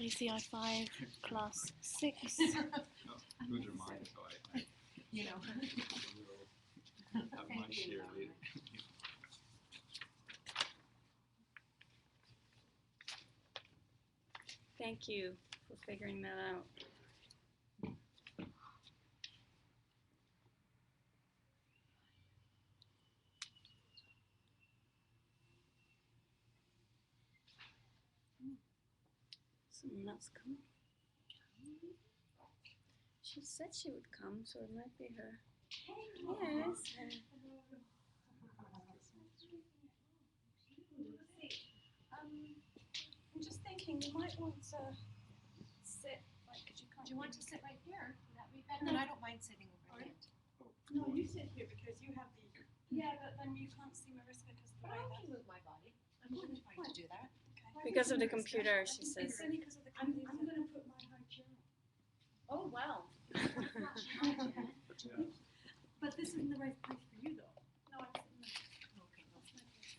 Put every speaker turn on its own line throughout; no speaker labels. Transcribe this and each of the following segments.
ACI 5, class 6.
No, who's your mind, so I
You know.
will have my share later.
Thank you for figuring that out. Someone else coming? She said she would come, so it might be her. Yes. I'm just thinking you might want to sit, like, because you can't.
Do you want to sit right here? Would that be better? No, I don't mind sitting over there.
No, you sit here because you have the.
Yeah, but then you can't see Mariska because the
But
way
I
that.
can move my body. I'm not trying to do that.
Okay. Because of the computer, she says.
It's only because of the computer. I'm going to put my high chair on.
Oh, wow.
But yeah,
But this isn't the right place for you, though. No, I'm sitting there.
Okay.
That's my place.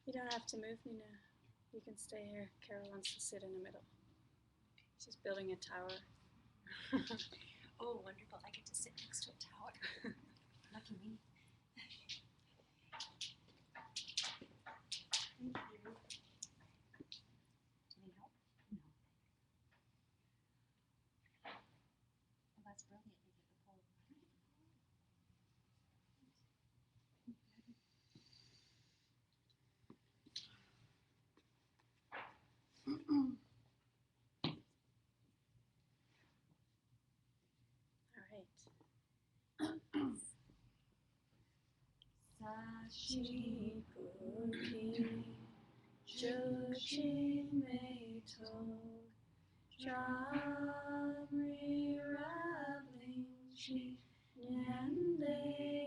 You don't have to move, Nina. You can stay here. Carol wants to sit in the middle. She's building a tower.
Oh, wonderful. I get to sit next to a tower. Lucky me.
Thank you.
Do you need help? No. Well, that's brilliant. You get the pole.
All right. Sashi Joshi Meito Jamri Rabling Shi Nyande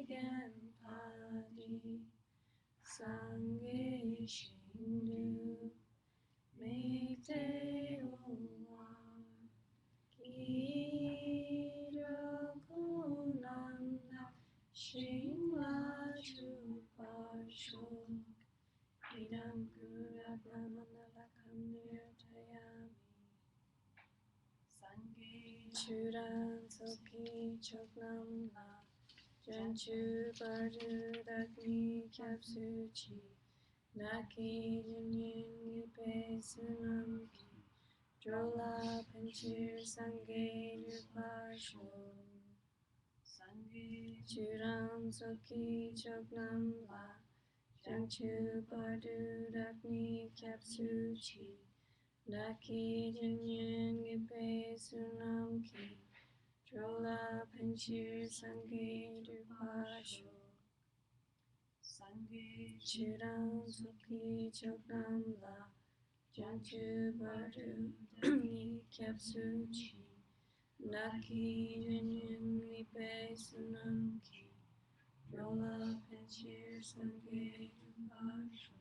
Ganpadi Sange Shindu Meite Owa Kiro Kunanda Shingla Chupasho Idam Kura Brahmanala Kamnirtayami Sange Churan Soki Choknam La Janchu Bardu Dagni Kyapsuchi Naki Jinyin Yipe Sunamki Drola Panchir Sange Drupasho Sange Churam Soki Choknam La Janchu Bardu Dagni Kyapsuchi Naki Jinyin Yipe Sunamki Drola Panchir Sange Drupasho Sange Churam Soki Choknam La Janchu Bardu Dagni Kyapsuchi Naki Jinyin Yipe Sunamki Drola Panchir Sange Drupasho.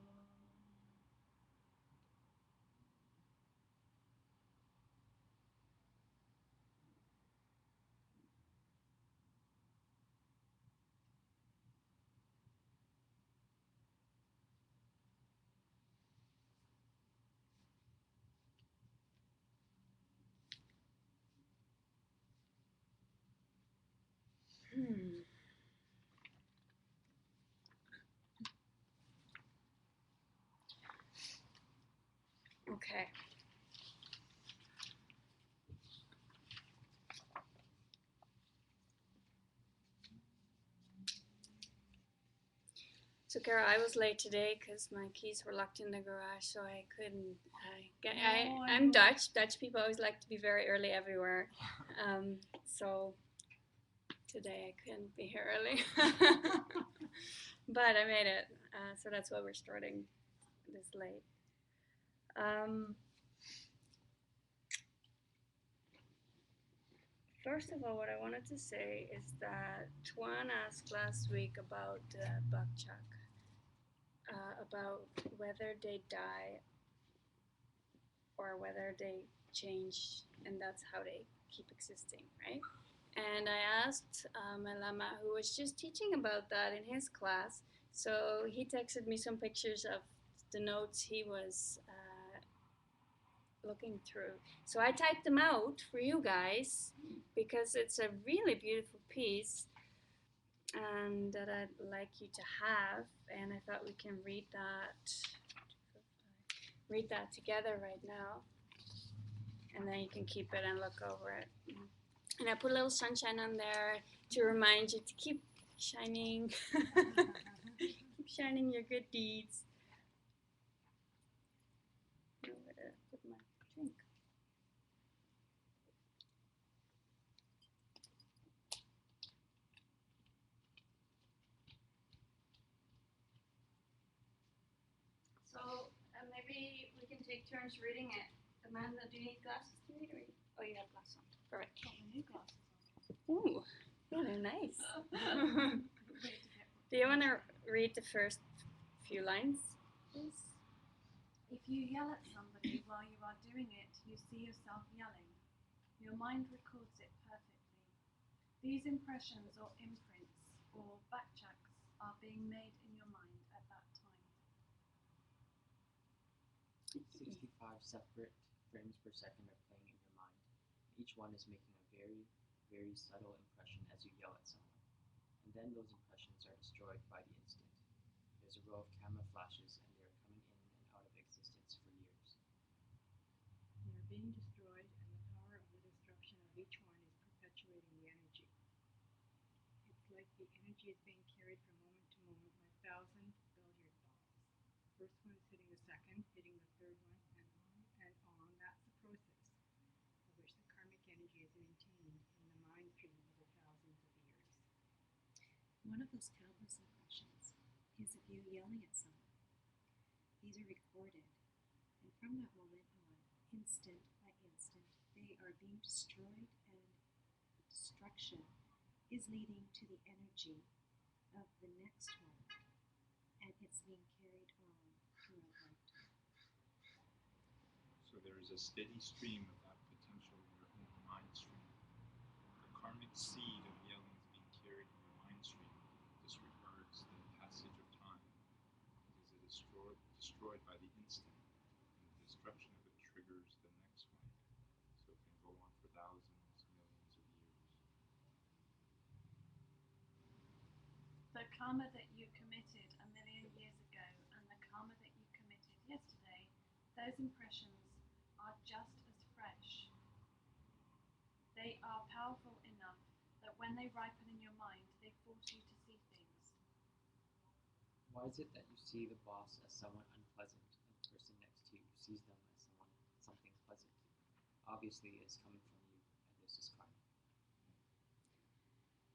Okay. So, Kara, I was late today because my keys were locked in the garage, so I couldn't. I'm Dutch. Dutch people always like to be very early everywhere. So today I couldn't be here early, but I made it. So that's why we're starting this late. First of all, what I wanted to say is that Tuan asked last week about Bakchak, about whether they die or whether they change, and that's how they keep existing, right? And I asked my lama, who was just teaching about that in his class. So he texted me some pictures of the notes he was looking through. So I typed them out for you guys because it's a really beautiful piece and that I'd like you to have. And I thought we can read that together right now. And then you can keep it and look over it. And I put a little sunshine on there to remind you to keep shining. Keep shining your good deeds. Where did I put my drink? So maybe we can take turns reading it. Amanda, do you need glasses to read? Or oh, you have glasses on. Perfect.
Got my new glasses
Ooh, yeah, they're nice.
on. Ready to get
Do you want to read the first few lines, please?
If you yell at somebody while you are doing it, you see yourself yelling. Your mind records it perfectly. These impressions or imprints or backtracks are being made in your mind at that time.
65 separate frames per second are playing in your mind. Each one is making a very, very subtle impression as you yell at someone. And then those impressions are destroyed by the instant. There's a row of camera flashes and they are coming in and out of existence for years.
They are being destroyed, and the power of the destruction of each one is perpetuating the energy. It's like the energy is being carried from moment to moment by 1,000 billiard balls. First one is hitting the second, hitting the third one, and on. That's the process of which the karmic energy is maintained in the mind stream over thousands of years.
One of those countless impressions is of you yelling at someone. These are recorded, and from that moment on, instant by instant, they are being destroyed, and destruction is leading to the energy of the next one, and it's being carried on throughout lifetime.
So there is a steady stream of that potential in your own mind stream. The karmic seed of yelling is being carried in your mind stream, disregards the passage of time. It is destroyed by the instant, and the destruction of it triggers the next one. So it can go on for thousands, millions of years.
The karma that you committed a million years ago and the karma that you committed yesterday, those impressions are just as fresh. They are powerful enough that when they ripen in your mind, they force you to see things.
Why is it that you see the boss as someone unpleasant and the person next to you sees them as something pleasant? Obviously, it's coming from you, and this is karma.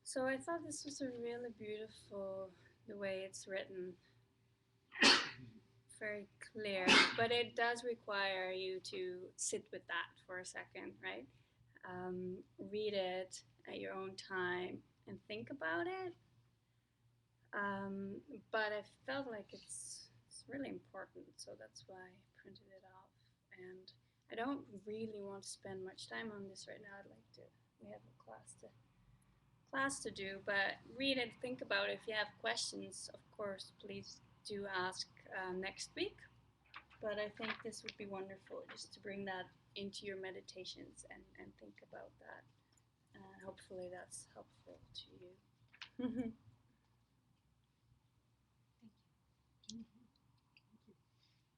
So I thought this was a really beautiful, the way it's written. Very clear, but it does require you to sit with that for a second, right? Read it at your own time and think about it. But I felt like it's really important, so that's why I printed it off. And I don't really want to spend much time on this right now. I'd like to. We have a class to do, but read it, think about it. If you have questions, of course, please do ask next week. But I think this would be wonderful just to bring that into your meditations and think about that. Hopefully that's helpful to you.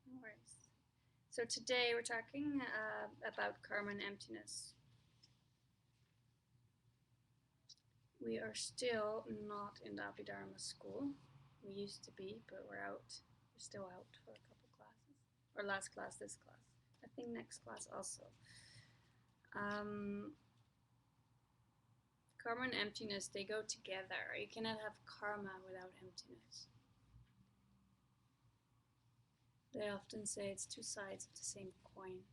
No worries. So today we're talking about karma and emptiness. We are still not in the Abhidharma school. We used to be, but we're out. We're still out for a couple classes. Or last class, this class. I think next class also. Karma and emptiness, they go together. You cannot have karma without emptiness. They often say it's two sides of the same coin.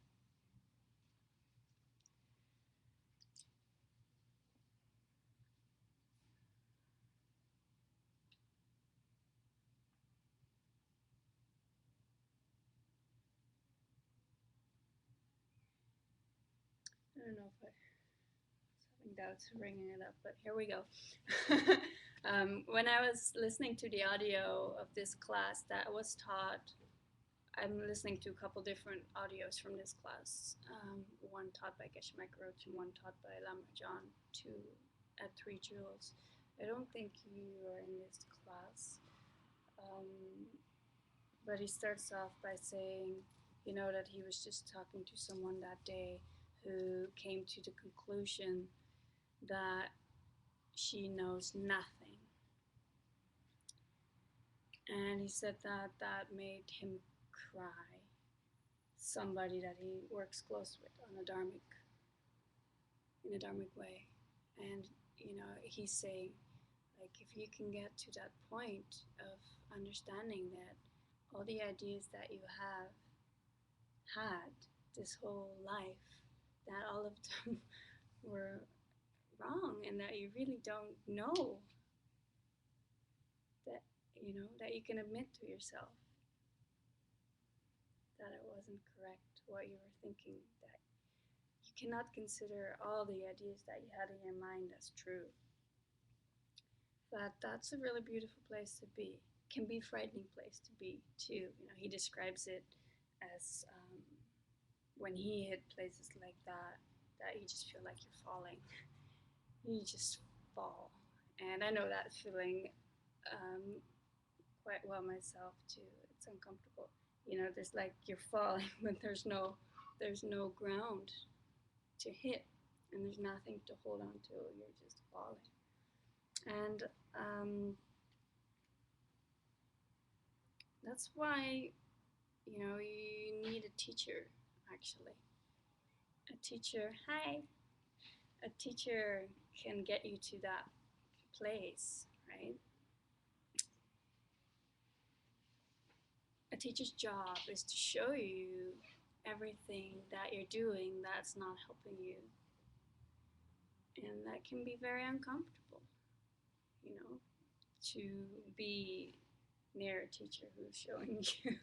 I don't know if I was having without ringing it up, but here we go. When I was listening to the audio of this class that was taught, I'm listening to a couple different audios from this class. One taught by Geshe Roach and one taught by Lama John, two at 3 Jewels. I don't think you are in this class. But he starts off by saying, that he was just talking to someone that day who came to the conclusion that she knows nothing. And he said that made him cry. Somebody that he works close with in a dharmic way. And, he's saying, like, if you can get to that point of understanding that all the ideas that you have had this whole life, that all of them were wrong, and that you really don't know, that that you can admit to yourself that it wasn't correct what you were thinking, that you cannot consider all the ideas that you had in your mind as true. But that's a really beautiful place to be. Can be a frightening place to be too. He describes it as when he hit places like that you just feel like you're falling. You just fall. And I know that feeling quite well myself too. It's uncomfortable. There's like you're falling, but there's no ground to hit, and there's nothing to hold on to. You're just falling. And that's why, you need a teacher, actually. A teacher can get you to that place, right? A teacher's job is to show you everything that you're doing that's not helping you. And that can be very uncomfortable, to be near a teacher who's showing you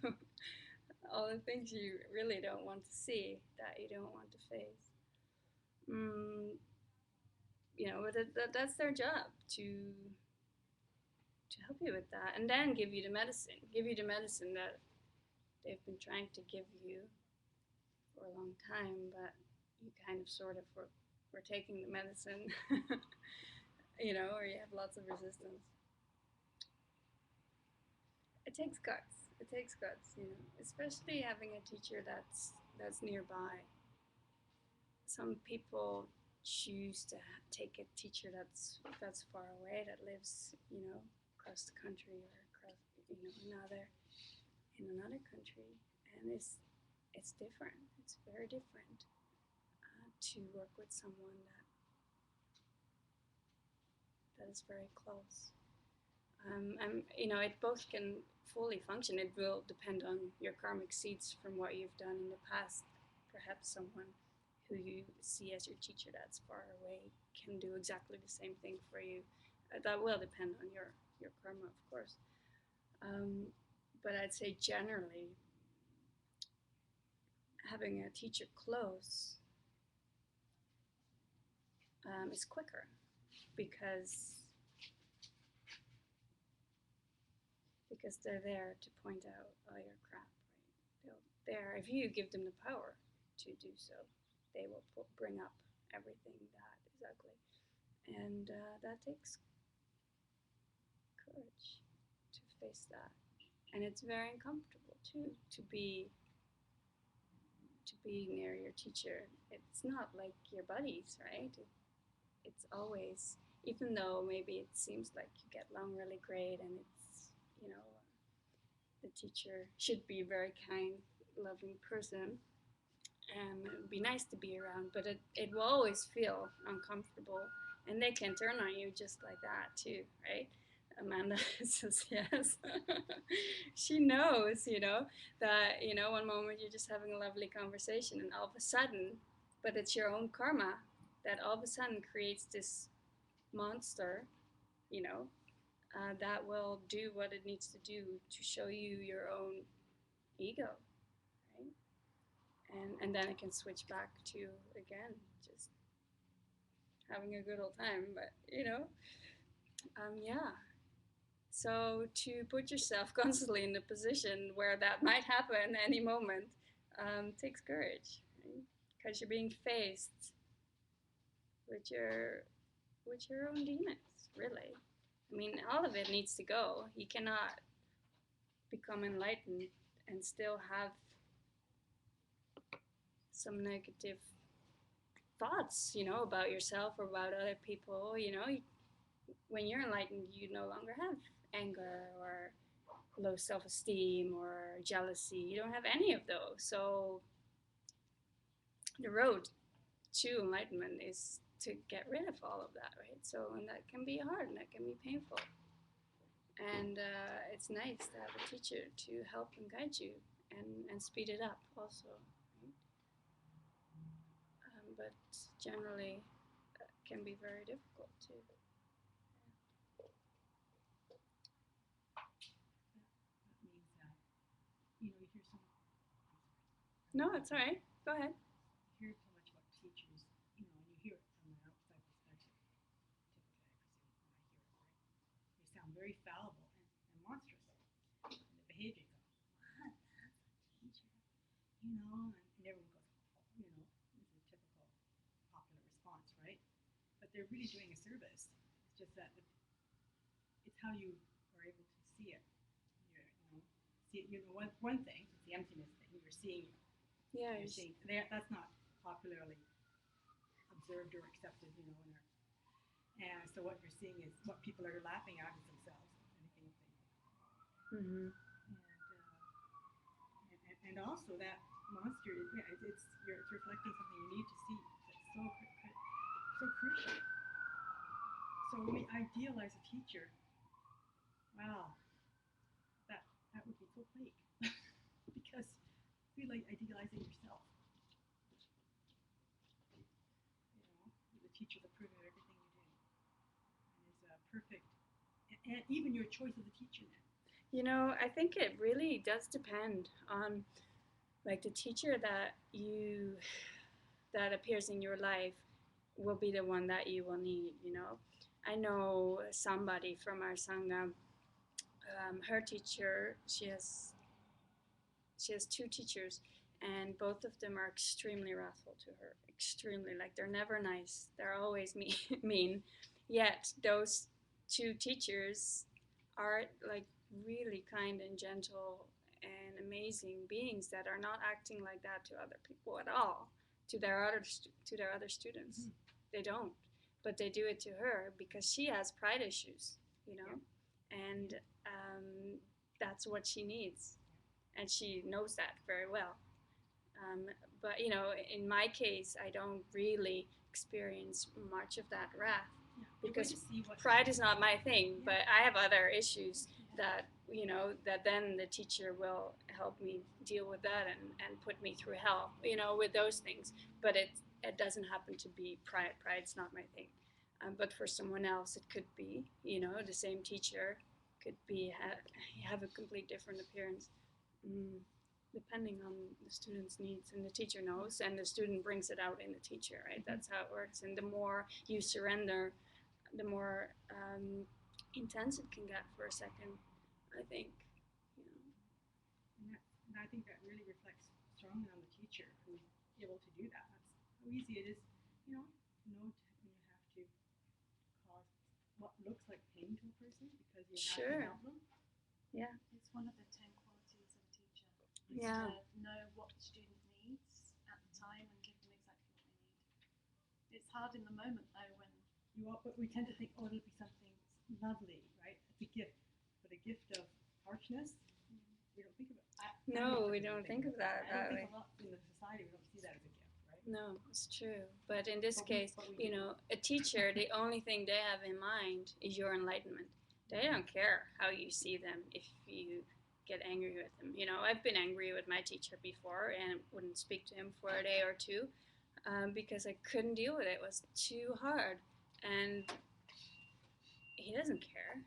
all the things you really don't want to see, that you don't want to face. But that's their job, to help you with that, and then give you the medicine that they've been trying to give you for a long time, but you kind of sort of were taking the medicine, or you have lots of resistance. It takes guts, especially having a teacher that's nearby. Some people choose to take a teacher that's far away, that lives, across the country, or across, in another country, and it's different. It's very different to work with someone that is very close. It both can fully function. It will depend on your karmic seeds from what you've done in the past. Perhaps someone who you see as your teacher that's far away can do exactly the same thing for you. That will depend on your karma, of course. But I'd say generally, having a teacher close is quicker, because they're there to point out all your crap, right? If you give them the power to do so, they will bring up everything that is ugly, and that takes courage to face that, and it's very uncomfortable too to be near your teacher. It's not like your buddies, right? It's always, even though maybe it seems like you get along really great, and it's, the teacher should be a very kind, loving person, and it would be nice to be around, but it will always feel uncomfortable, and they can turn on you just like that too, right? Amanda says yes. She knows, that, one moment you're just having a lovely conversation, and all of a sudden, but it's your own karma that all of a sudden creates this monster, that will do what it needs to do to show you your own ego, right? And then it can switch back to, again, just having a good old time, but yeah. So to put yourself constantly in the position where that might happen any moment takes courage, right? Because you're being faced with your own demons, really. I mean, all of it needs to go. You cannot become enlightened and still have some negative thoughts, about yourself or about other people. When you're enlightened, you no longer have anger or low self-esteem or jealousy. You don't have any of those. So the road to enlightenment is to get rid of all of that, right? So, and that can be hard and that can be painful. And it's nice to have a teacher to help and guide you and speed it up also. Right? But generally, that can be very difficult too.
That means that, you hear so much.
No, it's all right. Go ahead.
You hear so much about teachers, and you hear it from an outside perspective. Typically, I presume when I hear it, right? They sound very fallible and monstrous, and the behavior goes, what? That's a teacher, and everyone goes, it's a typical popular response, right? But they're really doing a service. It's just that it's how you are able to see it. See it. One thing, it's the emptiness thing. You're seeing it.
Yeah.
You're seeing that's not popularly observed or accepted, and so what you're seeing is what people are laughing at is themselves. Anything if they.
Mm-hmm.
And also that monster, it's reflecting something you need to see. It's so crucial. So when we idealize a teacher, wow, that would be so fake because it's really like idealizing yourself. The teacher's approving of everything you do, and is perfect, and even your choice of the teacher then.
I think it really does depend on like the teacher that appears in your life will be the one that you will need. I know somebody from our sangha. Her teacher, she has two teachers, and both of them are extremely wrathful to her. Extremely, like they're never nice. They're always mean. Yet those two teachers are like really kind and gentle and amazing beings that are not acting like that to other people at all, to their other students. Mm-hmm. They don't, but they do it to her because she has pride issues, and that's what she needs, and she knows that very well. But in my case, I don't really experience much of that wrath because pride is not my thing. But I have other issues that that then the teacher will help me deal with that and put me through hell, with those things. But it doesn't happen to be pride. Pride's not my thing. But for someone else, it could be. The same teacher could be have a complete different appearance. Depending on the student's needs, and the teacher knows, and the student brings it out in the teacher, right? That's how it works. And the more you surrender, the more intense it can get for a second, I think.
And I think that really reflects strongly on the teacher who's able to do that. That's how easy it is, to know when you have to cause what looks like pain to a person because you have to help them.
Yeah.
It's one of the 10 qualities of a teacher.
Yeah.
To know what the student needs at the time and give them exactly what they need. It's hard in the moment though when
but we tend to think, it'll be something lovely, right? It's a gift, but a gift of harshness, we don't think of it.
No, we don't think of that
that
way.
A lot in the society, we don't see that as a gift, right?
No, it's true. But in this case, a teacher, the only thing they have in mind is your enlightenment. They don't care how you see them if you get angry with him. I've been angry with my teacher before and wouldn't speak to him for a day or two because I couldn't deal with it. It was too hard. And he doesn't care.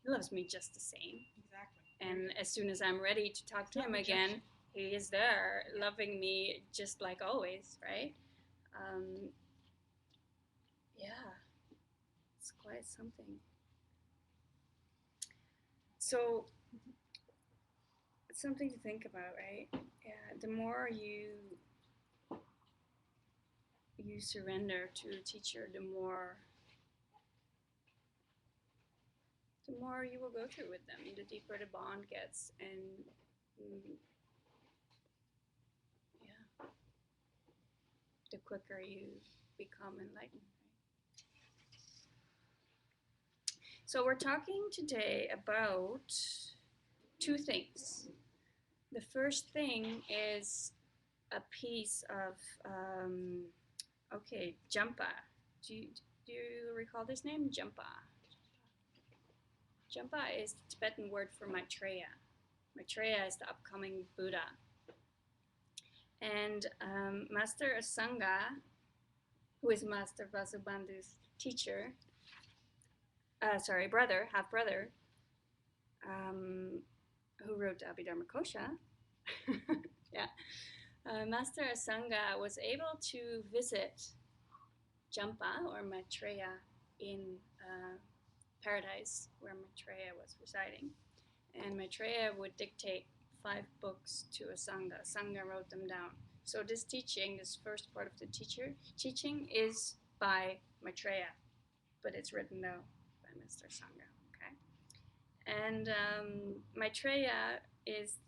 He loves me just the same.
Exactly.
And as soon as I'm ready to talk to him again, he is there, loving me just like always, right? yeah, it's quite something. So it's something to think about, right? Yeah, the more you surrender to a teacher, the more you will go through with them, the deeper the bond gets, and yeah, the quicker you become enlightened. So we're talking today about two things. The first thing is a piece of, Jampa. Do you recall this name? Jampa. Jampa is the Tibetan word for Maitreya. Maitreya is the upcoming Buddha. And Master Asanga, who is Master Vasubandhu's teacher, brother, half brother, who wrote the Abhidharmakosha. Yeah. Master Asanga was able to visit Jampa or Maitreya in paradise where Maitreya was residing. And Maitreya would dictate 5 books to Asanga. Asanga wrote them down. So this teaching, this first part of the teaching is by Maitreya, but it's written down by Mr. Sangha. Okay, and Maitreya is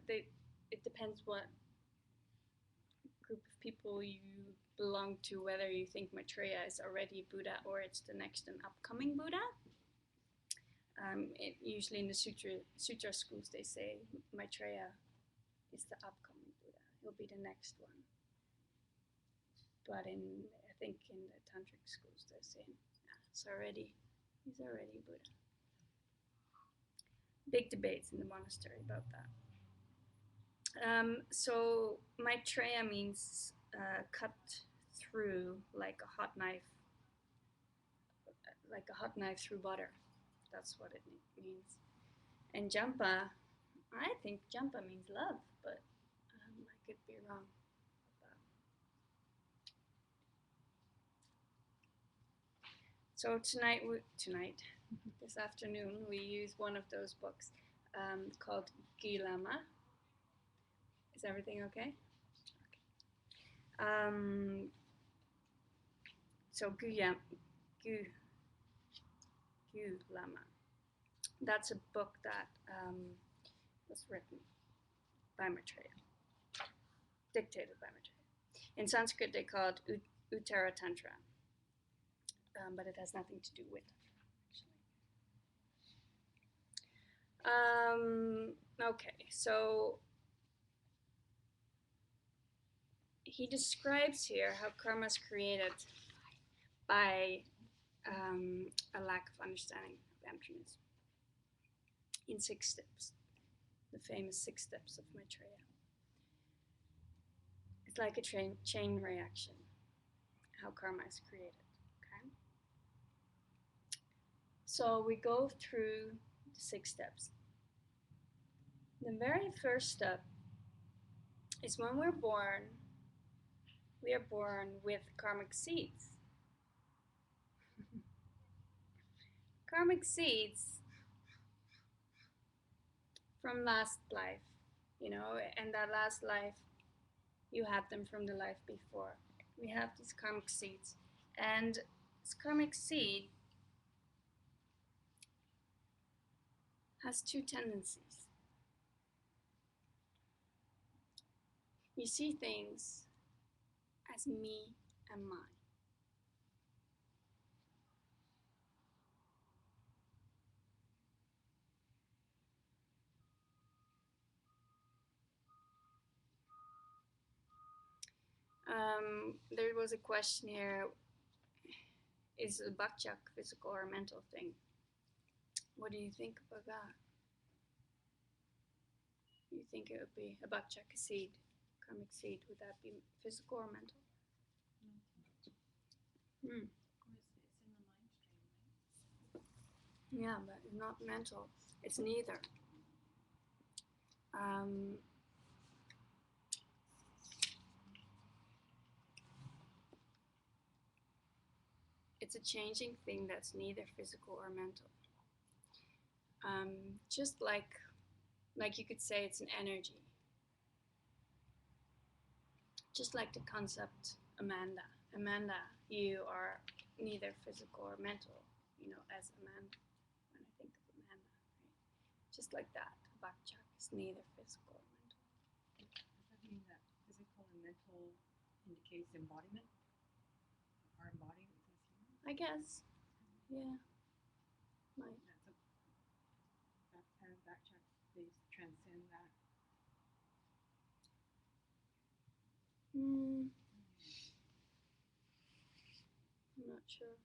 it depends what group of people you belong to, whether you think Maitreya is already Buddha or it's the next and upcoming Buddha. Usually in the sutra schools they say Maitreya is the upcoming Buddha. He'll be the next one. But I think in the tantric schools they're saying, he's already Buddha. Big debates in the monastery about that. So Maitreya means cut through like a hot knife through butter. That's what it means. And Jampa, I think Jampa means love, but I could be wrong. So this afternoon, we use one of those books called Gilama. Is everything okay? So Gulama. That's a book that was written by Maitreya, dictated by Maitreya. In Sanskrit, they call it Uttara Tantra, but it has nothing to do with it, actually. Okay, so he describes here how karma is created by a lack of understanding of emptiness in 6 steps, the famous 6 steps of Maitreya. It's like a chain reaction, how karma is created. Okay. So we go through the 6 steps. The very first step is when we're born, we are born with karmic seeds. Karmic seeds from last life, and that last life, you had them from the life before. We have these karmic seeds, and this karmic seed has 2 tendencies. You see things as me and mine. There was a question here, is a bakchak physical or mental thing? What do you think about that? You think it would be a bakchak seed, karmic seed, would that be physical or mental?
It's in the mind stream, right?
Yeah, but it's not mental. It's neither. it's a changing thing that's neither physical or mental. Just like you could say it's an energy. Just like the concept Amanda. Amanda, you are neither physical or mental, as Amanda, when I think of Amanda, right? Just like that, Bakchak is neither physical or mental.
Does that mean that physical and mental indicates embodiment? Our embodiment as humans?
I guess, yeah. Might.
Backtrack, they transcend that.
I'm not sure.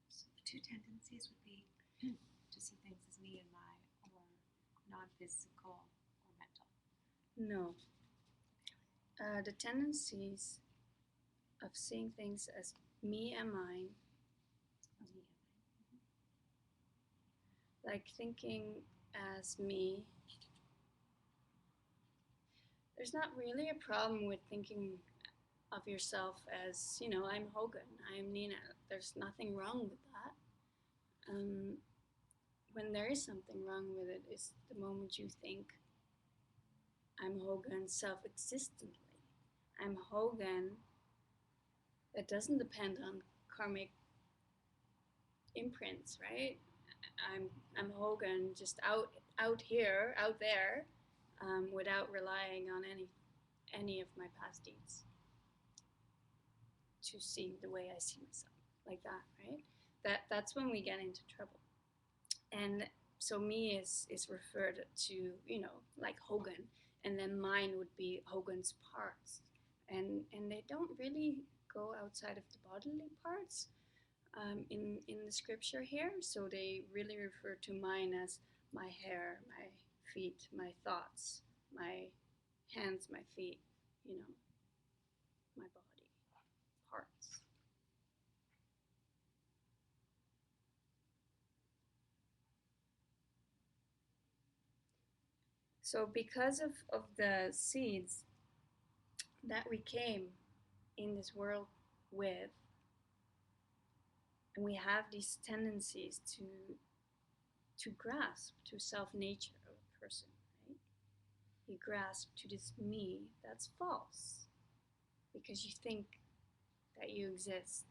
So the two tendencies would be to see things as me and my, or non-physical or mental.
No. The tendencies of seeing things as me and mine,
Or me and mine.
like thinking as me. There's not really a problem with thinking of yourself as, I'm Hogan, I'm Nina. There's nothing wrong with that. When there is something wrong with it is the moment you think I'm Hogan self-existently. I'm Hogan that doesn't depend on karmic imprints, right? I'm Hogan just out here, out there, without relying on any of my past deeds to see the way I see myself, like that, right? That's when we get into trouble. And so me is referred to, like Hogan, and then mine would be Hogan's parts, and they don't really go outside of the bodily parts in the scripture here. So they really refer to mine as my hair, my feet, my thoughts, my hands, my feet, my body parts. So because of the seeds that we came in this world with, and we have these tendencies to grasp to self-nature of a person, right? You grasp to this me that's false because you think that you exist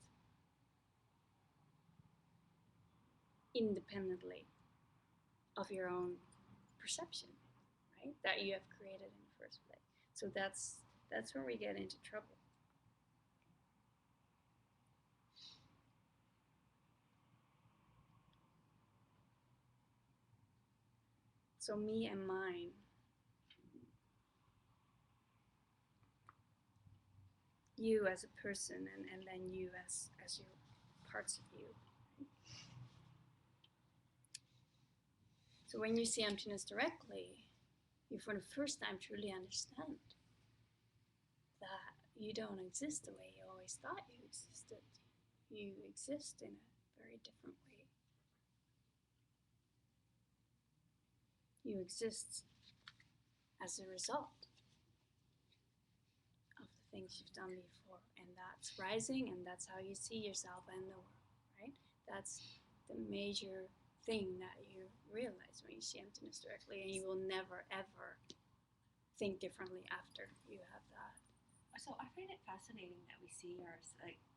independently of your own perception, right? That you have created in the first place. So that's where we get into trouble. So me and mine. You as a person, and then you as your parts of you. So when you see emptiness directly, you for the first time truly understand that you don't exist the way you always thought you existed. You exist in a very different way. You exist as a result of the things you've done before, and that's rising, and that's how you see yourself and the world, right? That's the major thing that you realize when you see emptiness directly, and you will never ever think differently after you have that.
So I find it fascinating that we see the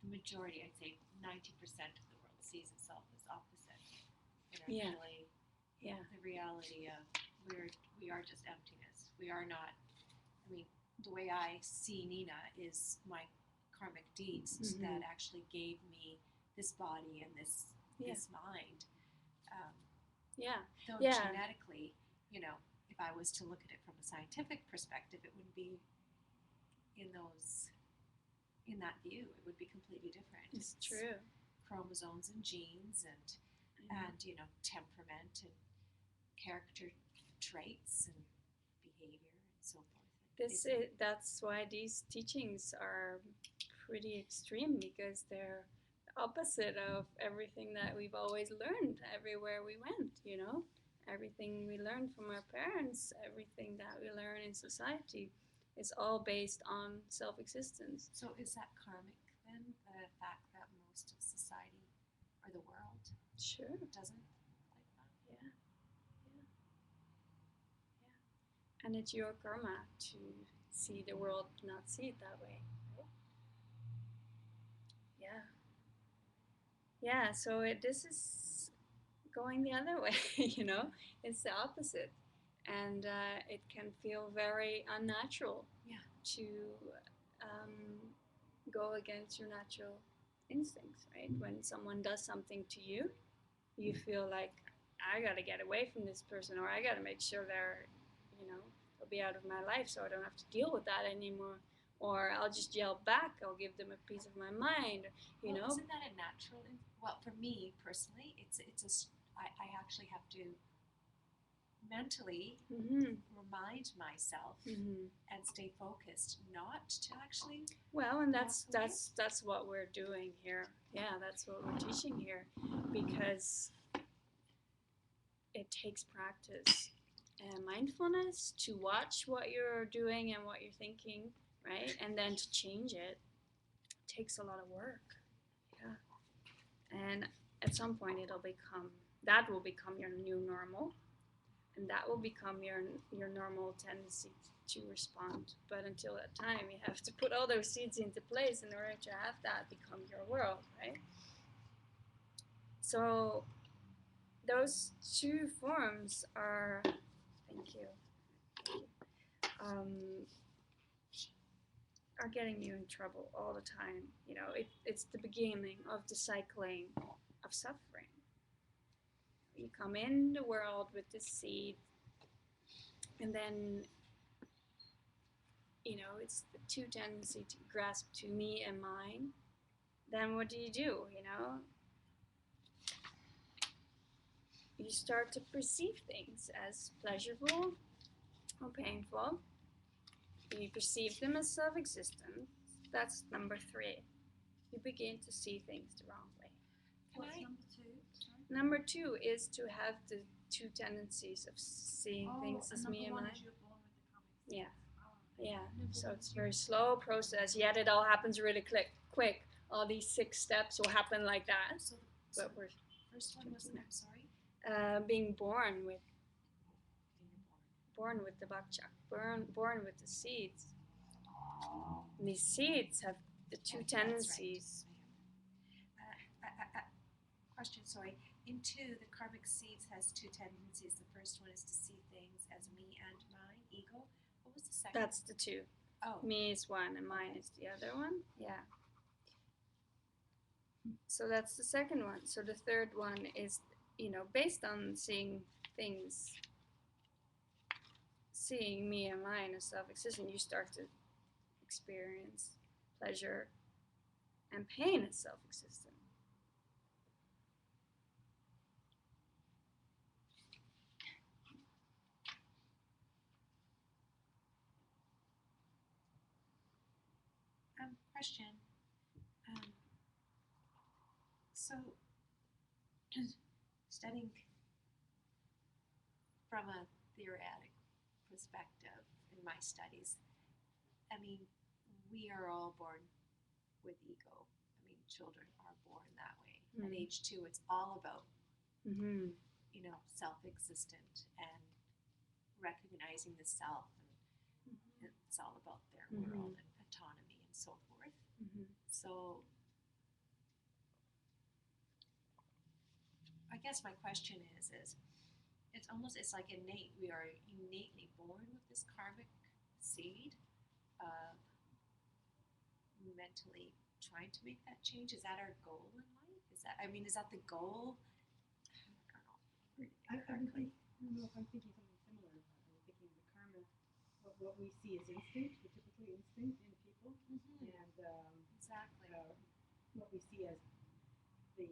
majority, I'd say 90% of the world sees itself as opposite. Actually, the reality of we are just emptiness. We are not. I mean, the way I see Nina is my karmic deeds that actually gave me this body and this mind. Though genetically, if I was to look at it from a scientific perspective, it wouldn't be in that view. It would be completely different.
It's true.
Chromosomes and genes and temperament and character traits and behavior and so forth.
That's why these teachings are pretty extreme, because they're the opposite of everything that we've always learned everywhere we went, everything we learned from our parents, everything that we learn in society. is all based on self-existence.
So is that karmic then? The fact that most of society or the world
Sure.
doesn't like that?
Yeah. And it's your karma to see the world, not see it that way. Right? Yeah. So this is going the other way. It's the opposite, and it can feel very unnatural.
Yeah.
To go against your natural instincts, right? When someone does something to you, you feel like, I gotta get away from this person, or I gotta make sure they'll be out of my life so I don't have to deal with that anymore. Or I'll just yell back, I'll give them a piece of my mind,
Isn't that a natural? Well, for me personally, I actually have to mentally remind myself and stay focused, not to actually.
Well, and that's what we're doing here. Yeah, that's what we're teaching here, because it takes practice and mindfulness to watch what you're doing and what you're thinking, right? And then to change it takes a lot of work. Yeah. And at some point that will become your new normal, and that will become your normal tendency to respond. But until that time, you have to put all those seeds into place in order to have that become your world, right? So those two forms are, thank you, are getting you in trouble all the time. It's the beginning of the cycling of suffering. You come in the world with this seed, and then it's the two tendency to grasp to me and mine. Then what do? You start to perceive things as pleasurable or painful. You perceive them as self-existent. That's number 3. You begin to see things the wrong way.
What's number 2? Sorry.
Number 2 is to have the two tendencies of seeing things as me and mine.
You're born with the karmic.
Yeah. Yeah, so it's a very slow process, yet it all happens really quick. All these 6 steps will happen like that.
So
But we're
first one was, I'm sorry?
being born with the bakchak, born with the seeds. And these seeds have the two tendencies.
Question, sorry. In 2, the karmic seeds has 2 tendencies. The first one is to see things as me and mine, ego. What was the second?
That's the 2.
Oh.
Me is one and mine is the other one. Yeah. So that's the second one. So the third one is, based on seeing things, seeing me and mine as self-existent, you start to experience pleasure and pain as self-existent.
Question. So, studying from a theoretic perspective in my studies, I mean, we are all born with ego. I mean, children are born that way. At age 2, it's all about, self-existent and recognizing the self, and it's all about their world and autonomy and so forth. So, I guess my question is it's like innate. We are innately born with this karmic seed of mentally trying to make that change. Is that our goal in life? Is that the goal? I don't know.
I don't know if I'm thinking something similar. I'm thinking the karma, what we see as instinct, the typical instinct in people, and
Exactly.
What we see as the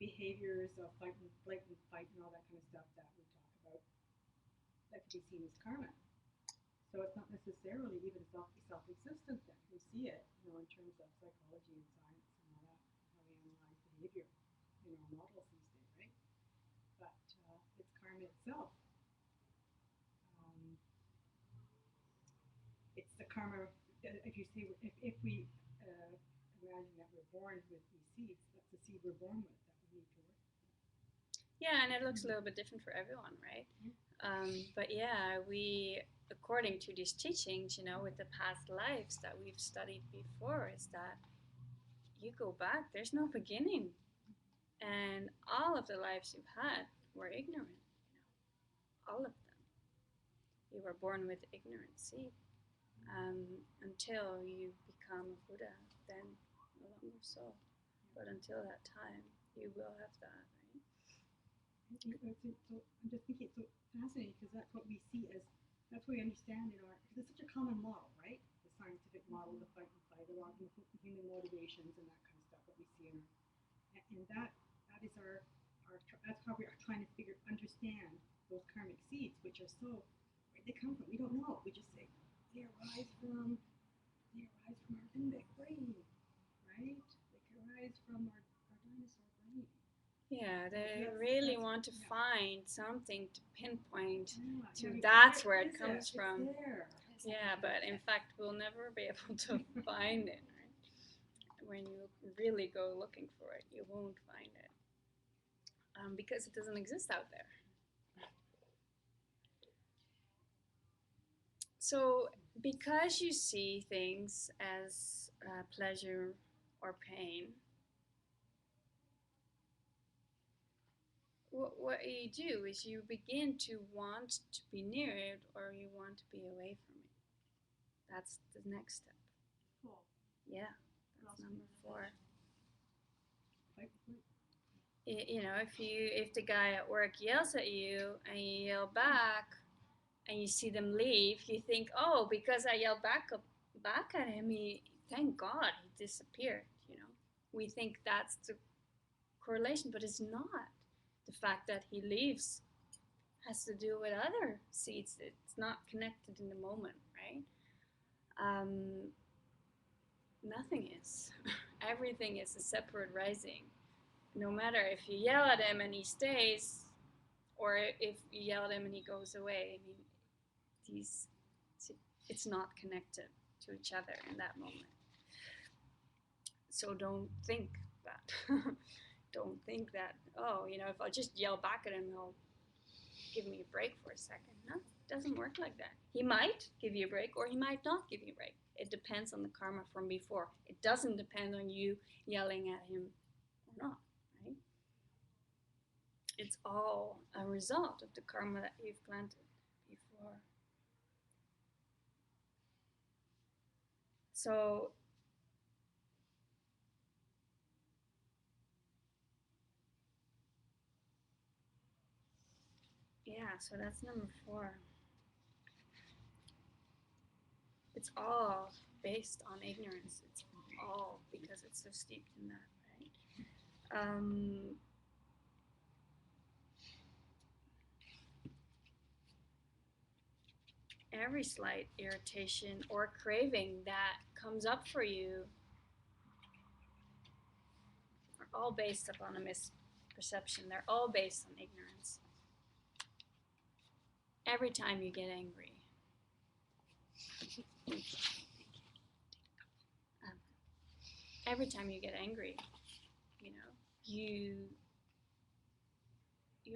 behaviors of blatant fight and all that kind of stuff that we talk about, that can be seen as karma. So it's not necessarily even self-existent then. We see it, in terms of psychology and science and all that, how we analyze behavior in our models these days, right? But it's karma itself. the karma. If you say if we imagine that we're born with these seeds, that's the seed we're born with that we need to work.
Yeah, and it looks a little bit different for everyone, right? But yeah, we, according to these teachings, with the past lives that we've studied before, is that you go back, there's no beginning. And all of the lives you've had were ignorant, all of them. You were born with ignorant seed. Until you become a Buddha, then no longer so. But until that time, you will have that, right?
So I'm just thinking, it's so fascinating because that's what we see as, that's what we understand in our, because it's such a common model, right? The scientific model, the fight and flight, a lot of human motivations and that kind of stuff that we see in our, and that is our that's how we are trying to understand those karmic seeds, which are so, where they come from, we don't know. We just say they arise from our limbic brain, right? They can arise from our dinosaur brain.
Yeah, they really want to find something to pinpoint to that's where it comes from. Yeah, but in fact, we'll never be able to find it, right? When you really go looking for it, you won't find it. Because it doesn't exist out there. So, because you see things as pleasure or pain, what you do is you begin to want to be near it or you want to be away from it. That's the next step.
Cool.
Yeah, that's number 4.
Right.
If the guy at work yells at you and you yell back and you see them leave, you think, oh, because I yelled back at him, thank God he disappeared. We think that's the correlation, but it's not. The fact that he leaves has to do with other seeds. It's not connected in the moment, right? Nothing is. Everything is a separate rising. No matter if you yell at him and he stays, or if you yell at him and he goes away. I mean, it's not connected to each other in that moment. So don't think that. Don't think that, if I just yell back at him, he'll give me a break for a second. No, it doesn't work like that. He might give you a break or he might not give you a break. It depends on the karma from before. It doesn't depend on you yelling at him or not, right? It's all a result of the karma that you've planted before. So yeah, so that's number 4. It's all based on ignorance. It's all because it's so steeped in that, right? Every slight irritation or craving that comes up for you are all based upon a misperception. They're all based on ignorance. Every time you get angry, every time you get angry, you're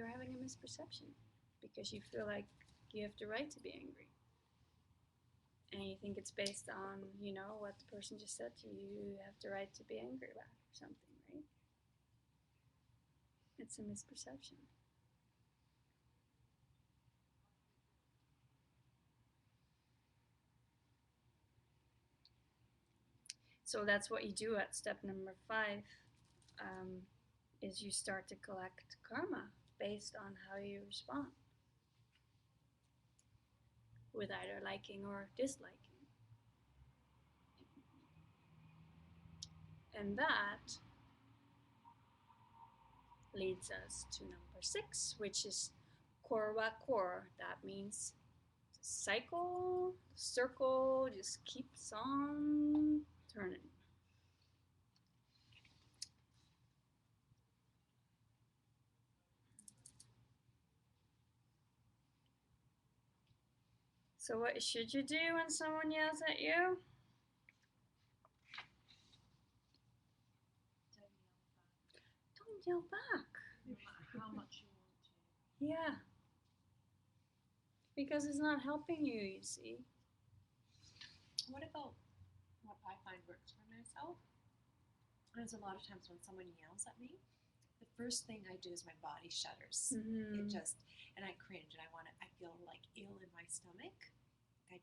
having a misperception because you feel like you have the right to be angry. And you think it's based on, what the person just said to you, you have the right to be angry about or something, right? It's a misperception. So that's what you do at step number 5, is you start to collect karma based on how you respond, with either liking or disliking. And that leads us to number 6, which is korwa kor. That means the circle just keeps on turning. So what should you do when someone yells at you?
Don't yell back,
Don't yell back.
no matter how much you want to.
Yeah. Because it's not helping you, you see.
What about what I find works for myself? There's a lot of times when someone yells at me, the first thing I do is my body shudders.
Mm-hmm.
And I cringe and I feel like ill in my stomach. I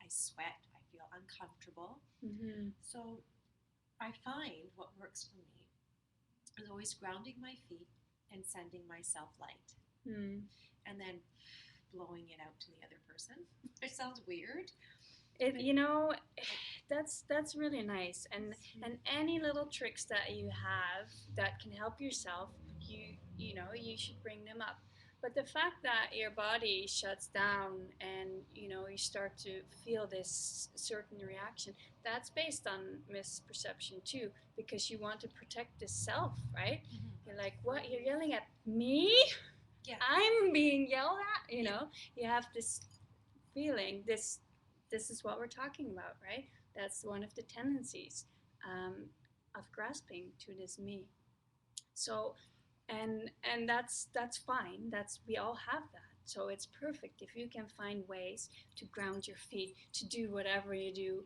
sweat, I feel uncomfortable.
Mm-hmm.
So I find what works for me is always grounding my feet and sending myself light.
Mm.
And then blowing it out to the other person. It sounds weird.
That's really nice, and any little tricks that you have that can help yourself, you should bring them up. But the fact that your body shuts down and you start to feel this certain reaction, that's based on misperception too, because you want to protect the self, right?
Mm-hmm.
You're like, what? You're yelling at me?
Yeah.
I'm being yelled at. You have this feeling. This is what we're talking about, right? That's one of the tendencies of grasping to this me. So, and that's fine. We all have that. So it's perfect if you can find ways to ground your feet, to do whatever you do.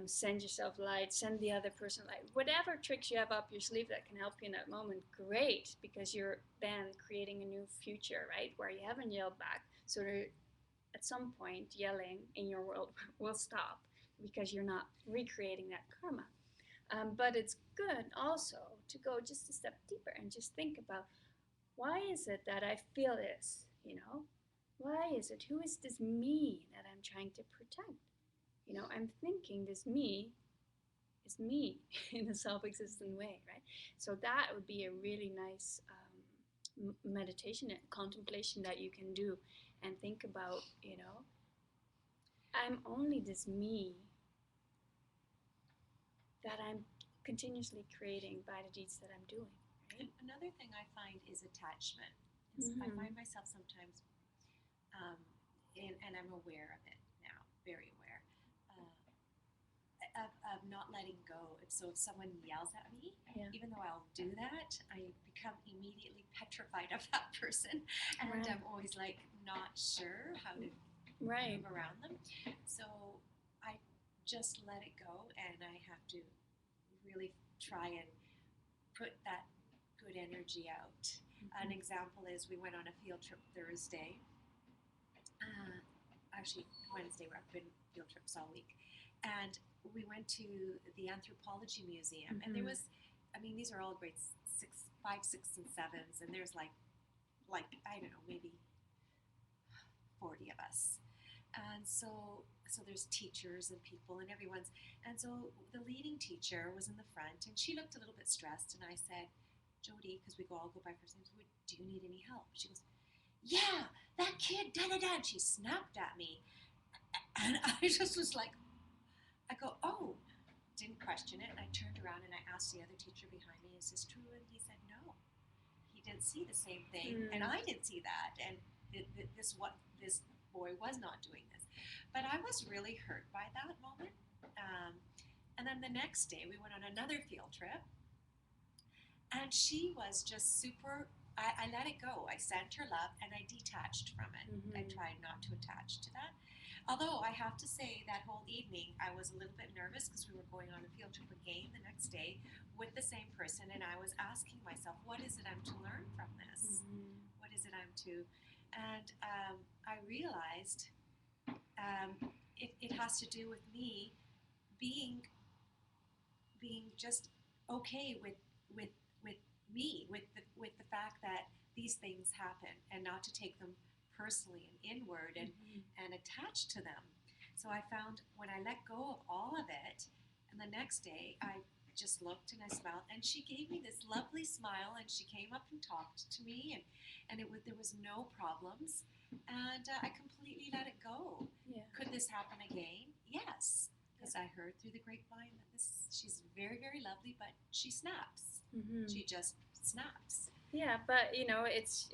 Send yourself light, send the other person light. Whatever tricks you have up your sleeve that can help you in that moment, great, because you're then creating a new future, right? Where you haven't yelled back. So at some point, yelling in your world will stop because you're not recreating that karma. But it's good also to go just a step deeper and just think about, why is it that I feel this? Why is it? Who is this me that I'm trying to protect? I'm thinking this me is me in a self-existent way, right? So that would be a really nice meditation and contemplation that you can do, and think about, I'm only this me that I'm continuously creating by the deeds that I'm doing, right?
Another thing I find is attachment. I find myself sometimes, and I'm aware of it now, very aware, of not letting go. So if someone yells at me, even though I'll do that, I become immediately petrified of that person, and
Right.
I'm always like not sure how to
Right.
move around them. So I just let it go, and I have to really try and put that good energy out. An example is we went on a field trip Thursday. Actually, Wednesday, we've been field trips all week. And we went to the Anthropology Museum. And there was, these are all grades 5, 6, and 7s. And there's like I don't know, maybe 40 of us. And so there's teachers and people and everyone's. And so the leading teacher was in the front, and she looked a little bit stressed. And I said, Jody, because we all go by first names, do you need any help? She goes, yeah, that kid, da-da-da. And she snapped at me. And I just was like, I go, oh, didn't question it. And I turned around and I asked the other teacher behind me, is this true? And he said, no. He didn't see the same thing. And I didn't see that. And this boy was not doing this. But I was really hurt by that moment. And then the next day we went on another field trip. And she was just super, I let it go. I sent her love and I detached from it. I tried not to attach to that. Although I have to say that whole evening I was a little bit nervous because we were going on a field trip again the next day with the same person, and I was asking myself, what is it I'm to learn from this? What is it I'm to? And I realized it has to do with me being just okay with me, with the fact that these things happen, and not to take them personally and inward and attach to them. So I found when I let go of all of it, and the next day I just looked and I smiled, and she gave me this lovely smile, and she came up and talked to me, and there was no problems, and I completely let it go.
Yeah.
Could this happen again? Yes, because I heard through the grapevine that she's very, very lovely, but she snaps. She just snaps.
Yeah, but you know, it's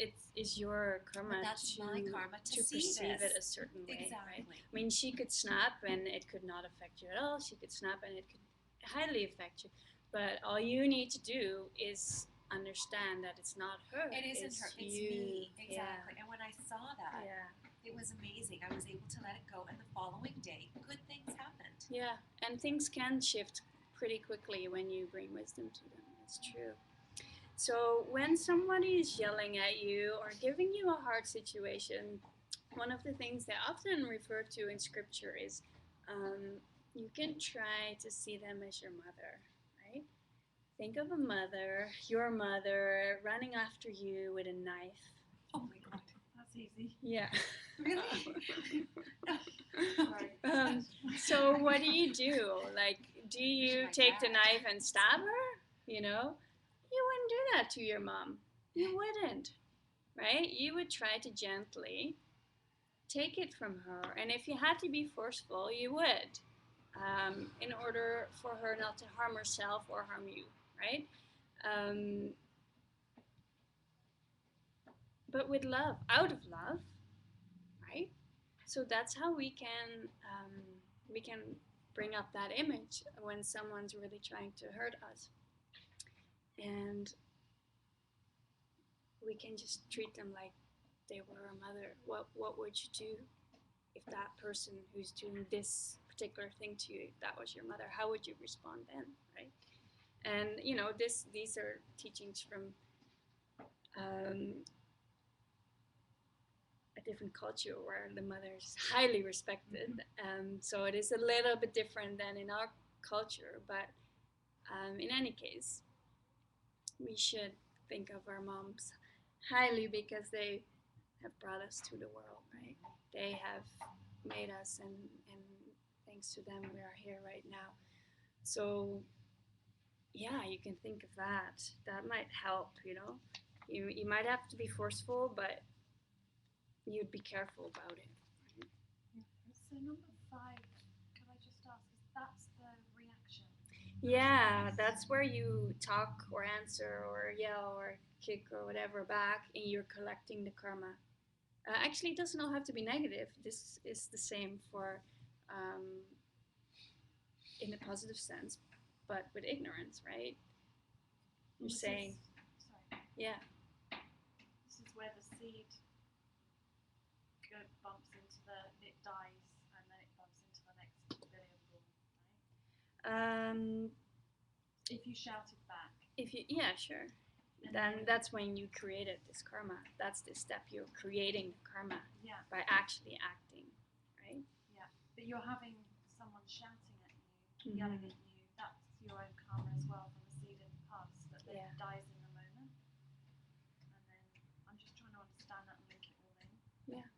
your karma
But that's my karma to see
perceive
this.
it a certain way,
Exactly.
right? I mean, she could snap and it could not affect you at all. She could snap and it could highly affect you. But all you need to do is understand that it's not her.
It isn't
it's
her, it's
you.
me. Exactly.
Yeah.
And when I saw that,
Yeah.
it was amazing. I was able to let it go, and the following day, good things happened.
Yeah, and things can shift pretty quickly when you bring wisdom to them. It's true. So when somebody is yelling at you or giving you a hard situation, one of the things they often refer to in scripture is you can try to see them as your mother, right? Think of a mother, your mother, running after you with a knife.
Oh my God.
That's easy.
Yeah.
Really?
Sorry.
So what do? Like, do you
My
take the
dad.
knife and stab her? You know, you wouldn't do that to your mom. You wouldn't, right? You would try to gently take it from her, and if you had to be forceful, you would, in order for her not to harm herself or harm you, right? Um, but with love, out of love, right? So that's how we can bring up that image when someone's really trying to hurt us, and we can just treat them like they were a mother. What would you do if that person who's doing this particular thing to you, if that was your mother? How would you respond then, right? And you know, these are teachings from um, a different culture where the mother is highly respected. So it is a little bit different than in our culture, but in any case, we should think of our moms highly because they have brought us to the world, right? They have made us, and thanks to them, we are here right now. So, yeah, you can think of that. That might help, you know. You might have to be forceful, but you'd be careful about it.
So number 5, could I just ask, is that's the reaction?
Yeah, that's where you talk or answer or yell or kick or whatever back, and you're collecting the karma. Actually, it doesn't all have to be negative. This is the same for in the positive sense, but with ignorance, right? You're saying,
Sorry.
yeah,
This is where the seed bumps into it dies, and then it bumps into the next billion born, right? If you shouted back.
yeah, sure. Then that's when you created this karma. That's the step, you're creating the karma.
Yeah.
By actually acting, right?
Yeah. But you're having someone shouting at you, yelling at you. That's your own karma as well from a seed in the past that then dies in the moment. And then I'm just trying to understand that and link it all in.
Yeah.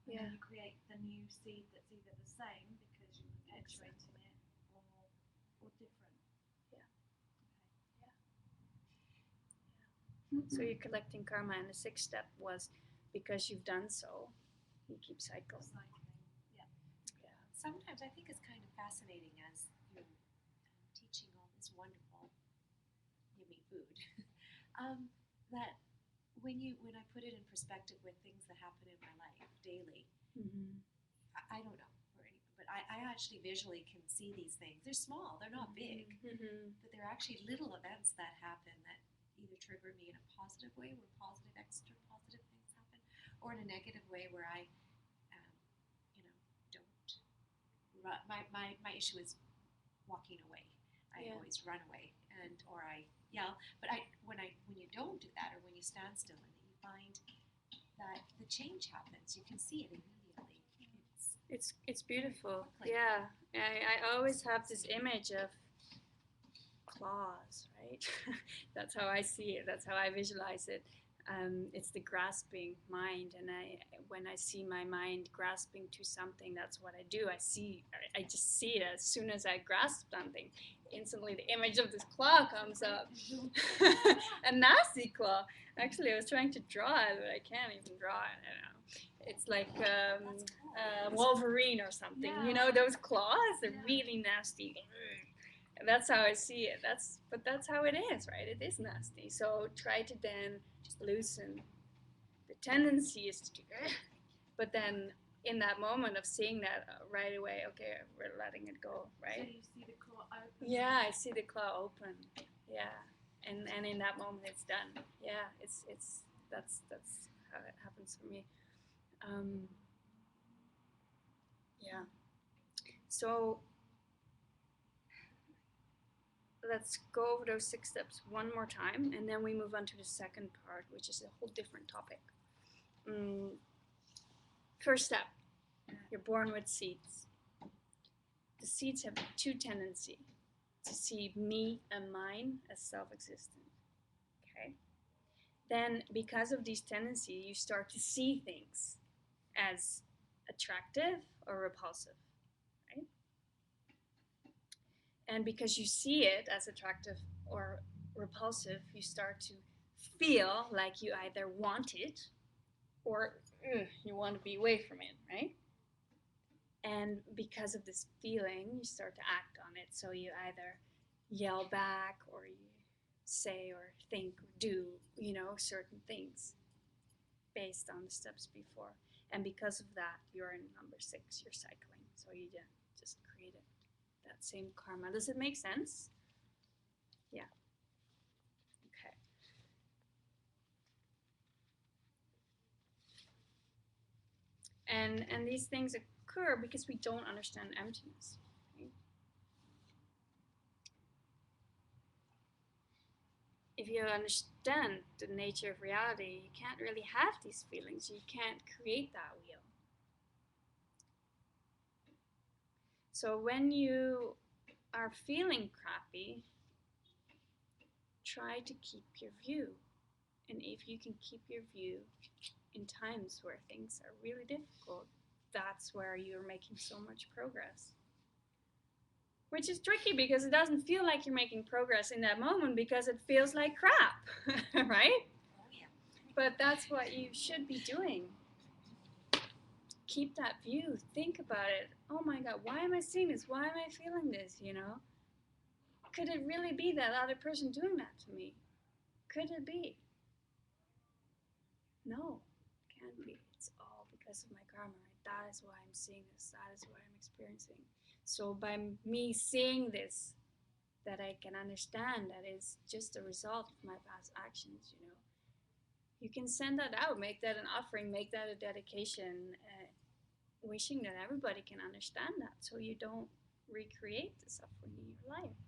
So then you create the new seed that's either the same because you're perpetuating it or different.
Yeah. Okay. So you're collecting karma, and the 6th step was because you've done so, you keep cycling.
Yeah.
Sometimes I think it's kind of fascinating as you're teaching all this wonderful, yummy food, that when I put it in perspective with things that happen in my life daily, I don't know, but I actually visually can see these things. They're small, they're not big, but they're actually little events that happen that either trigger me in a positive way, where positive, extra positive things happen, or in a negative way where I, don't run. My issue is walking away. I always run away, or I yell. But when you don't do that, or when you stand still and you find that the change happens, you can see it immediately.
It's beautiful.
Quickly.
Yeah, I always have this image of claws, right? That's how I see it. That's how I visualize it. It's the grasping mind, and when I see my mind grasping to something, that's what I do. I just see it as soon as I grasp something. Instantly, the image of this claw comes up. A nasty claw. Actually, I was trying to draw it, but I can't even draw it. I don't know. It's like Wolverine or something.
Yeah.
You know those claws? They're really nasty. That's how I see it. But that's how it is, right? It is nasty. So try to then loosen. The tendency is to do, but then in that moment of seeing that right away, okay, we're letting it go,
So
right?
you see the claw open.
Yeah, I see the claw open. Yeah, and in that moment it's done. Yeah, it's that's how it happens for me. Yeah. So let's go over those 6 steps one more time, and then we move on to the second part, which is a whole different topic. First step, you're born with seeds. The seeds have 2 tendencies: to see me and mine as self-existent. Okay? Then, because of these tendencies, you start to see things as attractive or repulsive, right? And because you see it as attractive or repulsive, you start to feel like you either want it or you want to be away from it, right? And because of this feeling, you start to act on it. So you either yell back or you say or think or do, certain things based on the steps before. And because of that, you're in number 6, you're cycling. So you just created that same karma. Does it make sense? Yeah. Okay. And these things occur because we don't understand emptiness. Right? If you understand the nature of reality, you can't really have these feelings. You can't create that wheel. So when you are feeling crappy, try to keep your view. And if you can keep your view in times where things are really difficult, that's where you're making so much progress. Which is tricky because it doesn't feel like you're making progress in that moment because it feels like crap, right? But that's what you should be doing. Keep that view. Think about it. Oh my God, why am I seeing this? Why am I feeling this, Could it really be that other person doing that to me? Could it be? No, it can't be. It's all because of my karma, right? That is why I'm seeing this. That is why I'm experiencing. So by me seeing this, that I can understand that is just a result of my past actions, You can send that out, make that an offering, make that a dedication, wishing that everybody can understand that so you don't recreate the suffering in your life.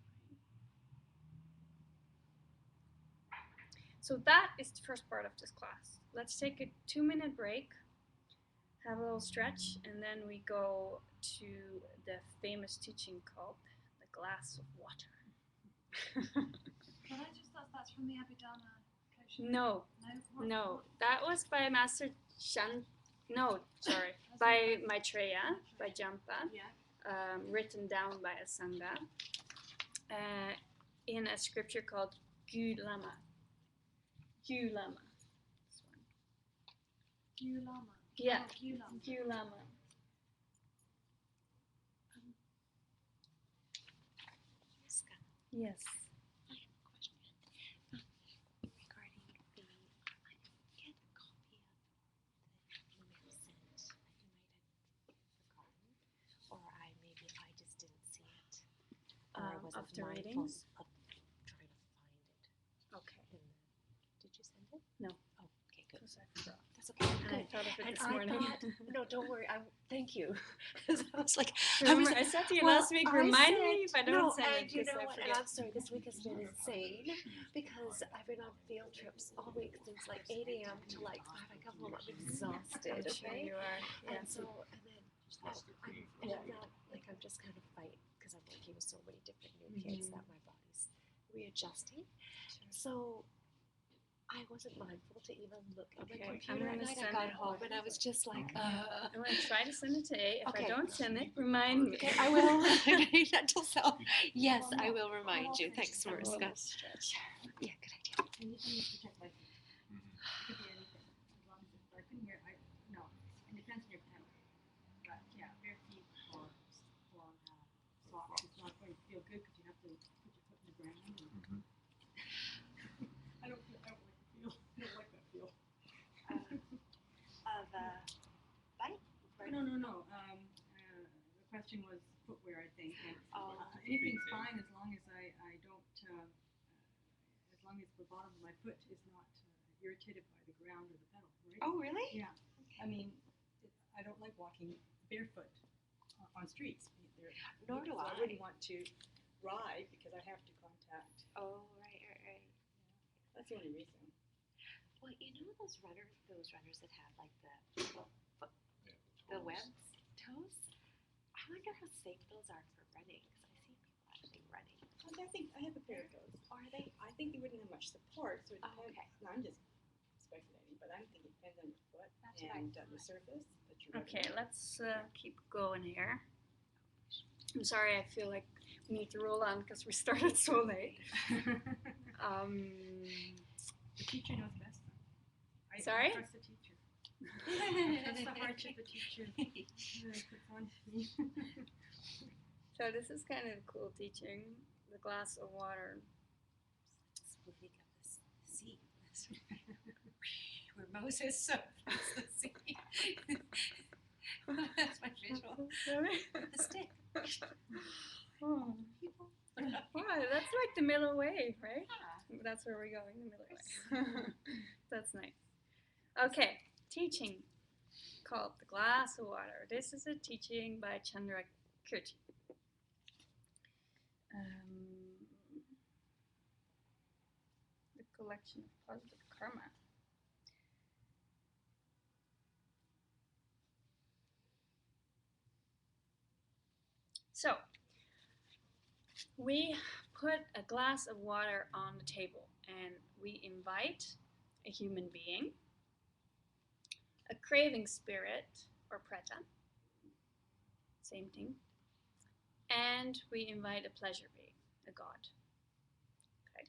So that is the first part of this class. Let's take a 2-minute break, have a little stretch, and then we go to the famous teaching called the glass of water.
Can I just ask, that's from the Abhidharma Kosha?
No, that was by Master by Maitreya, by Jampa,
Yeah.
written down by a Sangha, in a scripture called Gu Lama. Gu Lama. This one.
Gu Lama.
Yeah,
Oh, Gu Lama.
Gu Lama.
Mariska,
Yes.
I have a question regarding the. I didn't get a copy of the email sent. You might have forgotten, or maybe I just didn't see it, or I wasn't
Of the
mindful
readings?
of trying to find it.
Okay.
Did you send it?
No.
Oh, okay, good.
Because I forgot.
That's okay.
And I
Good.
thought of it
And
this
I
morning.
thought, no, don't worry. Thank you. 'Cause I was like,
Remember, I said to you last week, remind me if I don't send it.
and you
'Cause
know
I
what? And
forget.
I'm sorry, this week has been insane because I've been on field trips all week since like 8 a.m. to like 5. I come home, I'm exhausted.
I'm sure
Okay.
you are. Yeah.
And so, and then I'm not like I'm just kind of fighting because I'm working with so many different new kids that my body's readjusting. So I wasn't mindful to even look at my
Okay, I'm
computer at
gonna
night. I
send
got
it.
home and I was just like,
I'm going to try to send it today. If I
Okay.
don't send it, remind me.
Okay, I will. Until so. Yes, I will remind you. Thanks, Mariska.
Stretch.
Yeah, good idea.
And you need to check like it could be anything as long as it's like in your no, it depends on your pedal. But yeah, bare feet or socks. It's not going to feel good because you have to question was footwear, I think. And,
Oh.
anything's
Big
fine as long as I don't, as long as the bottom of my foot is not irritated by the ground or the pedal, right?
Oh, really?
Yeah. I mean, I don't like walking barefoot on streets.
Nor do
so I
I.
wouldn't want to ride because I have to contact.
Oh, right.
That's the only reason.
Well, you know those runners that have like the
Yeah,
the
toes.
webs, toes? I wonder how safe those are for running, because I see people actually running.
I think I have a pair of those.
Are they?
I think they wouldn't have much support, so it
Oh,
depends.
okay.
Now, I'm just speculating, but I'm thinking it depends on your foot
That's what I
and the surface that you're
Okay,
rubbing.
let's keep going here. I'm sorry, I feel like we need to roll on because we started so late.
The teacher knows best.
Sorry?
I trust the teacher. That's the hardship the teacher puts on me.
So this is kind of cool teaching. The glass of water.
Moving up the sea. Where Moses surfs the sea. That's my visual. The stick.
Oh.
People.
Wow, that's like the Milky Way, right?
Yeah.
That's where we're going, the Milky Way. That's nice. Okay, teaching called The Glass of Water. This is a teaching by Chandra Kirti. The collection of positive karma. So, we put a glass of water on the table and we invite a human being, a craving spirit or preta, same thing, and we invite a pleasure being, a god. Okay.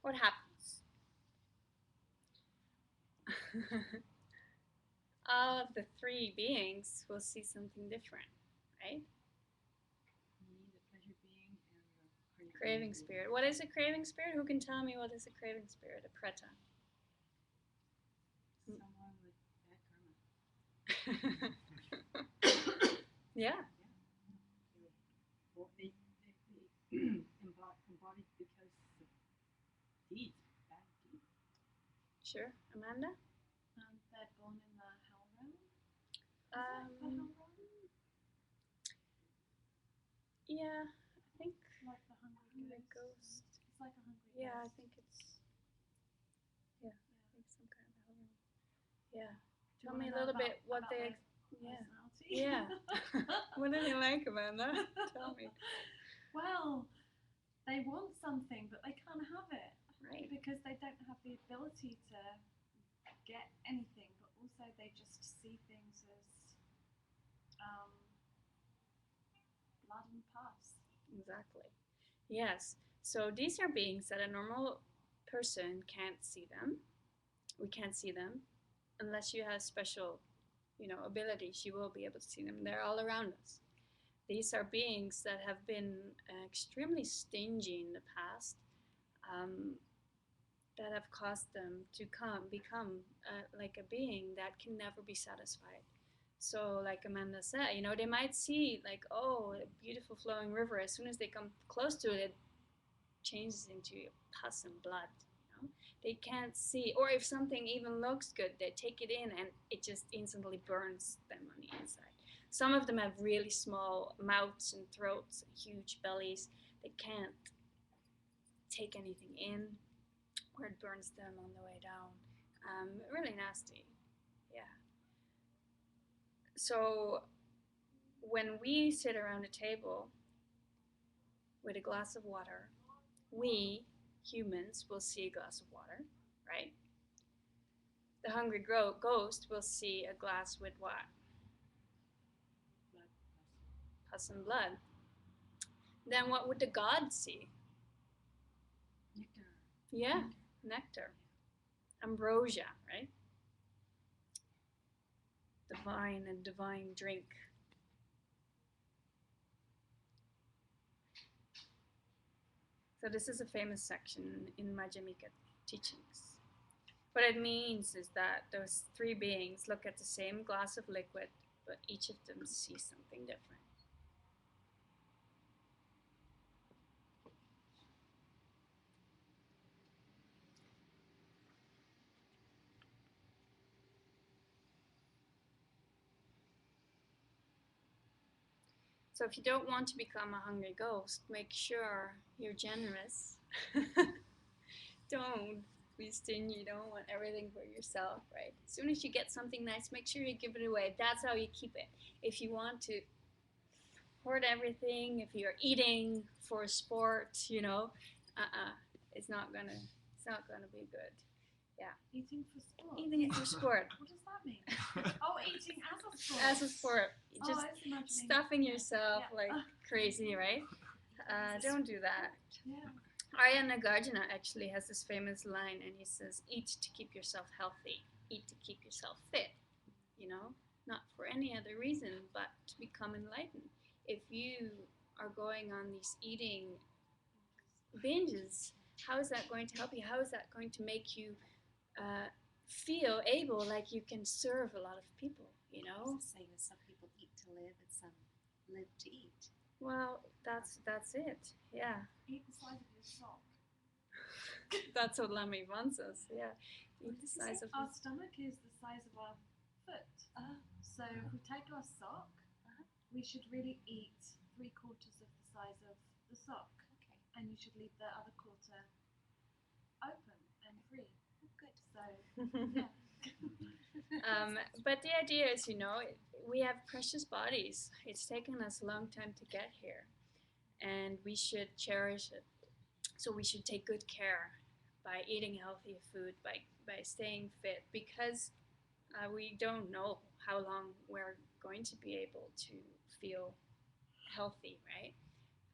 What happens? All of the three beings will see something different, right?
Me, the pleasure being, and the
Craving spirit. What is a craving spirit? Who can tell me what is a craving spirit? A preta.
Someone with bad karma.
Yeah.
They embodied because of deeds, bad deeds.
Sure. Amanda?
They're born in the hell realm. Is it the
Um,
hell realm?
yeah, I think
Like the hungry
the
ghost.
ghost.
It's like a hungry
Yeah, I
ghost.
think it's. Yeah, I think some kind of hell. Yeah.
Do you
Tell
wanna
me a
know
little bit
about
what they.
their
Yeah.
personality?
Yeah. What do they like, Amanda? Tell me.
Well, they want something, but they can't have it
Right.
because they don't have the ability to get anything. But also, they just see things as blood and pus.
Exactly. Yes. So these are beings that a normal person can't see them. We can't see them unless you have special, abilities. You will be able to see them. They're all around us. These are beings that have been extremely stingy in the past, that have caused them to become like a being that can never be satisfied. So, like Amanda said, they might see like, oh, a beautiful flowing river. As soon as they come close to it, it changes into pus and blood. They can't see, or if something even looks good, they take it in and it just instantly burns them on the inside. Some of them have really small mouths and throats, huge bellies. They can't take anything in, or it burns them on the way down. Really nasty. Yeah. So when we sit around a table with a glass of water, we humans will see a glass of water, right? The hungry ghost will see a glass with what?
Blood,
Pus and blood. Then what would the god see?
nectar.
Yeah, nectar. Ambrosia, right? Divine and divine drink. So this is a famous section in Madhyamika teachings. What it means is that those three beings look at the same glass of liquid but each of them sees something different. So if you don't want to become a hungry ghost, make sure you're generous. Don't be stingy. Don't want everything for yourself, right? As soon as you get something nice, make sure you give it away. That's how you keep it. If you want to hoard everything, if you're eating for sport, it's not gonna be good. Yeah.
Eating for sport.
Eating for sport.
What does that mean? Oh, eating as a sport.
As a sport, just
I was imagining
stuffing yourself
Yeah.
like crazy, right? Don't do that.
Yeah.
Arya Nagarjuna actually has this famous line, and he says, "Eat to keep yourself healthy. Eat to keep yourself fit." Not for any other reason, but to become enlightened. If you are going on these eating binges, how is that going to help you? How is that going to make you feel able, like you can serve a lot of people?
It's the same as some people eat to live and some live to eat.
Well, that's it. Yeah.
Eat the size of your sock.
That's what Lammy wants us. Yeah. Eat the size of
Our stomach is the size of our foot. So if we take our sock, we should really eat 3/4 of the size of the sock.
Okay.
And you should leave the other quarter open and free.
Oh, good.
So, yeah.
But the idea is, we have precious bodies. It's taken us a long time to get here, and we should cherish it. So we should take good care by eating healthy food, by staying fit, because we don't know how long we're going to be able to feel healthy, right?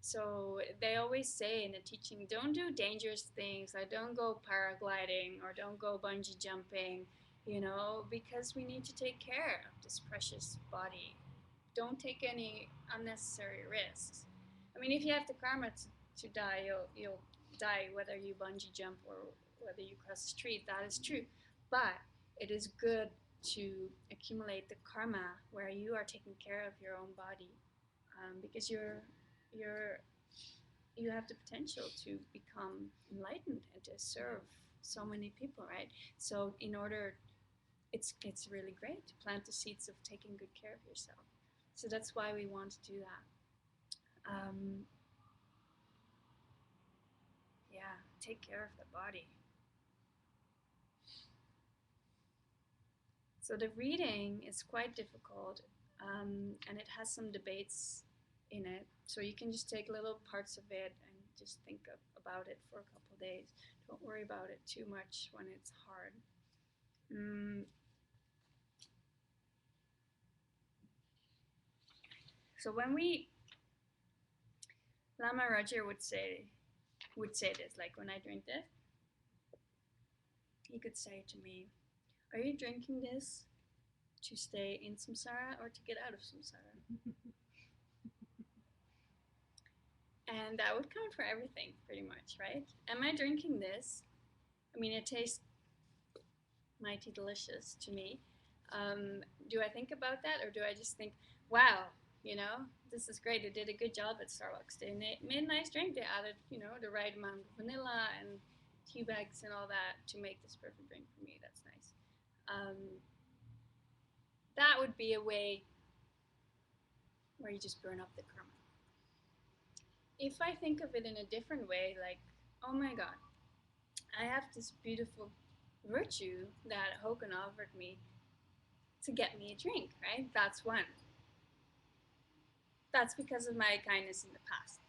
So they always say in the teaching, don't do dangerous things, like don't go paragliding or don't go bungee jumping, because we need to take care of this precious body. Don't take any unnecessary risks. I mean, if you have the karma to die, you'll die whether you bungee jump or whether you cross the street. That is true. But it is good to accumulate the karma where you are taking care of your own body, because you have the potential to become enlightened and to serve so many people, right? So in order, it's really great to plant the seeds of taking good care of yourself. So that's why we want to do that. Yeah, take care of the body. So the reading is quite difficult, and it has some debates in it. So you can just take little parts of it and just think about it for a couple of days. Don't worry about it too much when it's hard. So Lama Roger would say this, like when I drink this, he could say to me, "Are you drinking this to stay in samsara or to get out of samsara?" And that would count for everything, pretty much, right? Am I drinking this? I mean, it tastes mighty delicious to me. Do I think about that, or do I just think, wow, this is great. They did a good job at Starbucks. They made a nice drink. They added, the right amount of vanilla and tea bags and all that to make this perfect drink for me. That's nice. That would be a way where you just burn up the karma. If I think of it in a different way, like, oh my God, I have this beautiful virtue that Hogan offered me to get me a drink, right? That's one. That's because of my kindness in the past,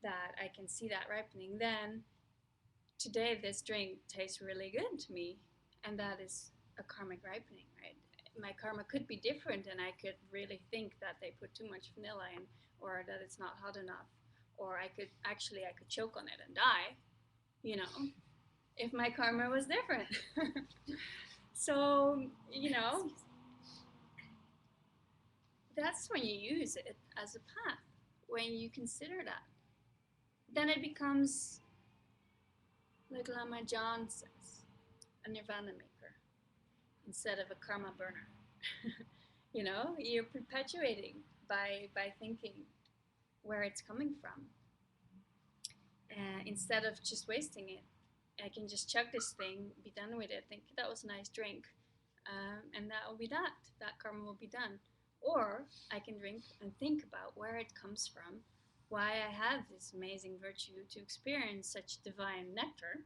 that I can see that ripening. Then today this drink tastes really good to me, and that is a karmic ripening, right? My karma could be different, and I could really think that they put too much vanilla in, or that it's not hot enough, or I could choke on it and die, if my karma was different. So, that's when you use it as a path, when you consider that. Then it becomes, like Lama John says, a nirvana maker instead of a karma burner. You know, you're perpetuating by thinking where it's coming from. Instead of just wasting it, I can just chug this thing, be done with it, think that was a nice drink, and that will be that. That karma will be done. Or I can drink and think about where it comes from, why I have this amazing virtue to experience such divine nectar.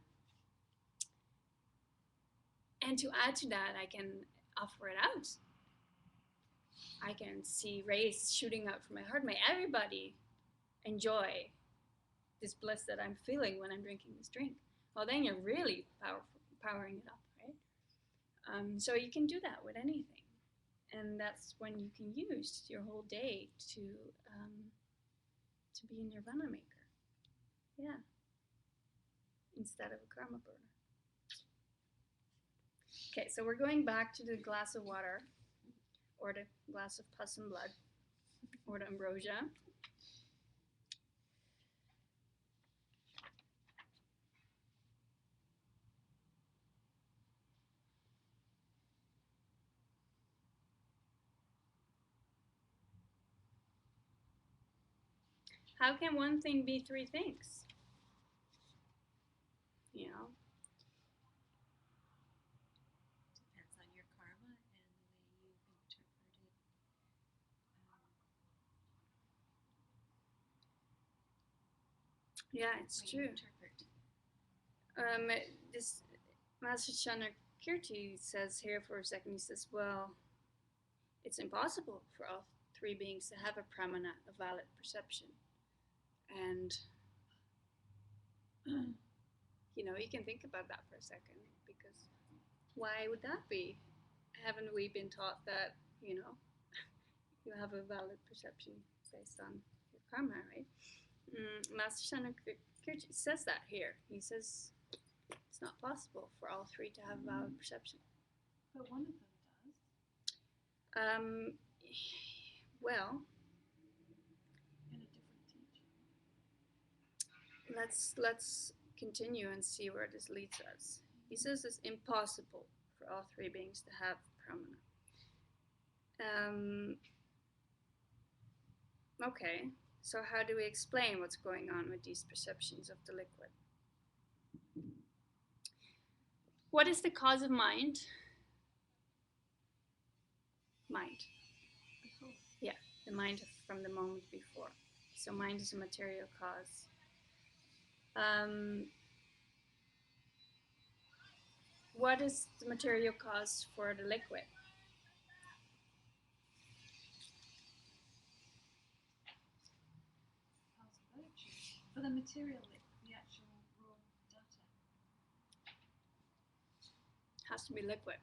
And to add to that, I can offer it out. I can see rays shooting out from my heart. May everybody enjoy this bliss that I'm feeling when I'm drinking this drink. Well, then you're really powering it up, right? So you can do that with anything, and that's when you can use your whole day to be a nirvana maker. Yeah, instead of a karma burner. Okay, so we're going back to the glass of water, or the glass of pus and blood, or the ambrosia. How can one thing be three things? You know?
Depends on your karma and the way you've interpreted.
Yeah, it's true. This Master Kirti says here for a second, he says, well, it's impossible for all three beings to have a pramana, a valid perception. And, you know, you can think about that for a second, because why would that be? Haven't we been taught that, you know, you have a valid perception based on your karma, right? Master Kirti says that here. He says it's not possible for all three to have valid perception.
But one of them does.
Well,
In a different teaching.
let's continue and see where this leads us. He says it's impossible for all three beings to have pramana. Okay, so how do we explain what's going on with these perceptions of the liquid? What is the cause of mind? Mind. Yeah, the mind from the moment before. So mind is a material cause. What is the material cause for the liquid?
For the material, the actual raw data.
Has to be liquid.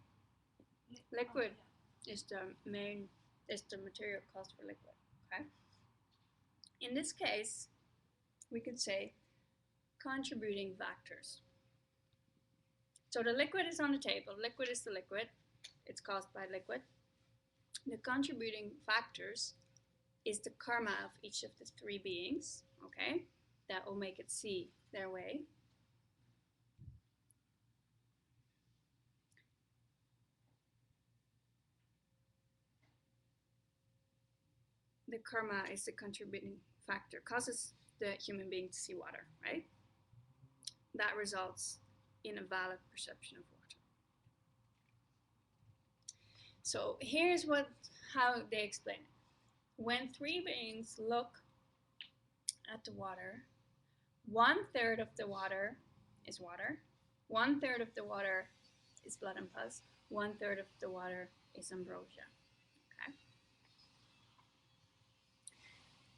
Liquid is the material cause for liquid. Okay. In this case, we could say contributing factors. So the liquid is on the table. Liquid is the liquid. It's caused by liquid. The contributing factors is the karma of each of the three beings, okay? That will make it see their way. The karma is the contributing factor, causes the human being to see water, right? That results in a valid perception of water. So here's how they explain it. When three beings look at the water, 1/3 of the water is water, 1/3 of the water is blood and pus, 1/3 of the water is ambrosia. Okay.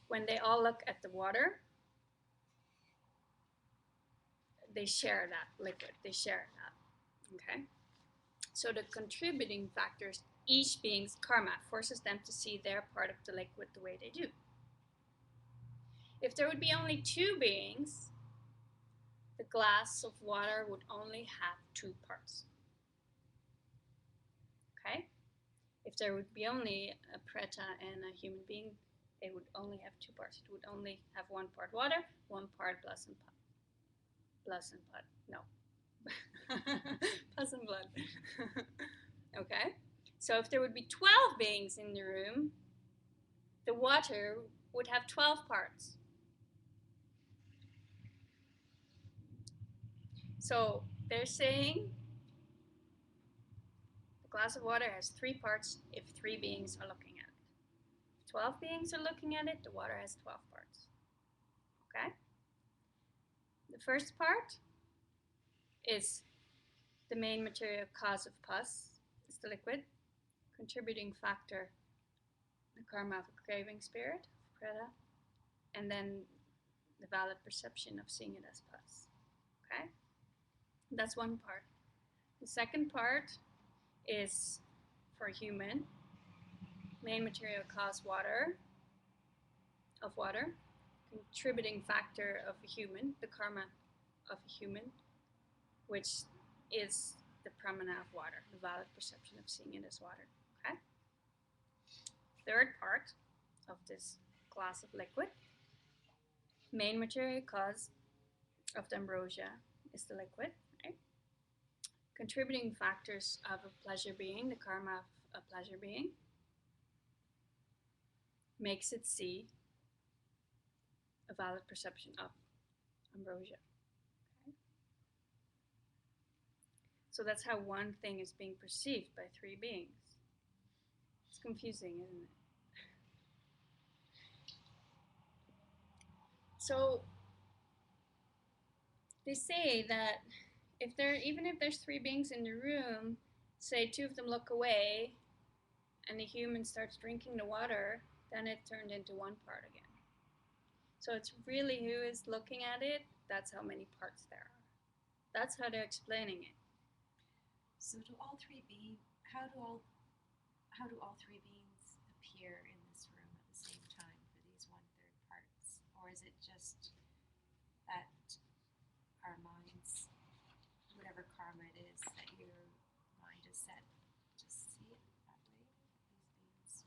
When they all look at the water, they share that liquid, they share that. Okay. So the contributing factors, each being's karma, forces them to see their part of the liquid the way they do. If there would be only two beings, the glass of water would only have two parts. Okay? If there would be only a preta and a human being, it would only have two parts. It would only have one part water, one part pus and blood. No. Pus and blood. Okay? So if there would be 12 beings in the room, the water would have 12 parts. So they're saying the glass of water has 3 parts if 3 beings are looking at it. If 12 beings are looking at it, the water has 12 parts. Okay? The first part is the main material cause of pus, is the liquid, contributing factor, the karma of a craving spirit, preta, and then the valid perception of seeing it as pus. Okay? That's one part. The second part is for human, main material cause water, contributing factor of a human, the karma of a human, which is the pramana of water, the valid perception of seeing it as water. Okay? Third part of this glass of liquid, main material cause of the ambrosia is the liquid, right? Contributing factors of a pleasure being, the karma of a pleasure being, makes it see a valid perception of ambrosia. Okay? So that's how one thing is being perceived by 3 beings. It's confusing, isn't it? So they say that even if there's 3 beings in the room, say 2 of them look away, and the human starts drinking the water, then it turned into 1 part again. So it's really who is looking at it, that's how many parts there are. That's how they're explaining it.
So how do all 3 beings appear in this room at the same time for these 1/3 parts? Or is it just that our minds, whatever karma it is that your mind is set, just see it that way? These beings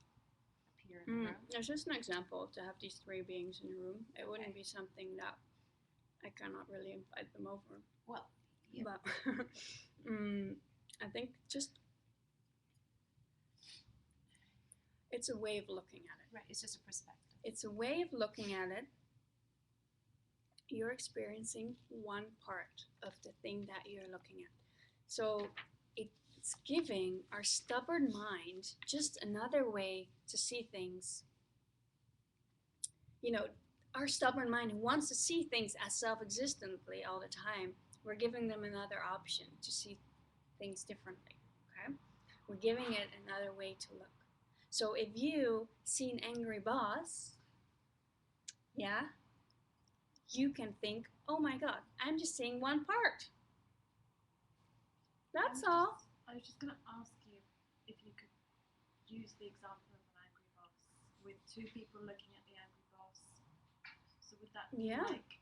appear in the room?
There's just an example to have these 3 beings in a room. It wouldn't be something that I cannot really invite them over.
Well, yeah.
But I think just it's a way of looking at it.
Right, it's just a perspective.
It's a way of looking at it. You're experiencing 1 part of the thing that you're looking at. So it's giving our stubborn mind just another way to see things. You know, our stubborn mind who wants to see things as self-existently all the time, we're giving them another option to see things differently. Okay? We're giving it another way to look. So if you see an angry boss, yeah, you can think, oh my God, I'm just seeing 1 part. That's all.
I was just going to ask you if you could use the example of an angry boss with 2 people looking at the angry boss. So would that be like,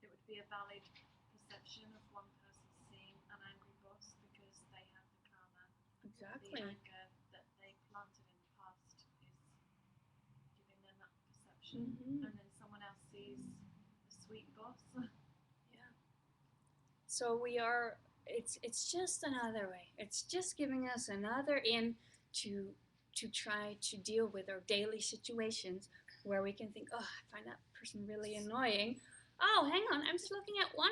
it would be a valid perception of one person seeing an angry boss because they have the karma.
Exactly.
The anger that they planted in the past is giving them that perception. And then someone else sees the sweet boss.
So it's just another way. It's just giving us another in to try to deal with our daily situations where we can think, oh, I find that person really annoying. Oh, hang on, I'm just looking at 1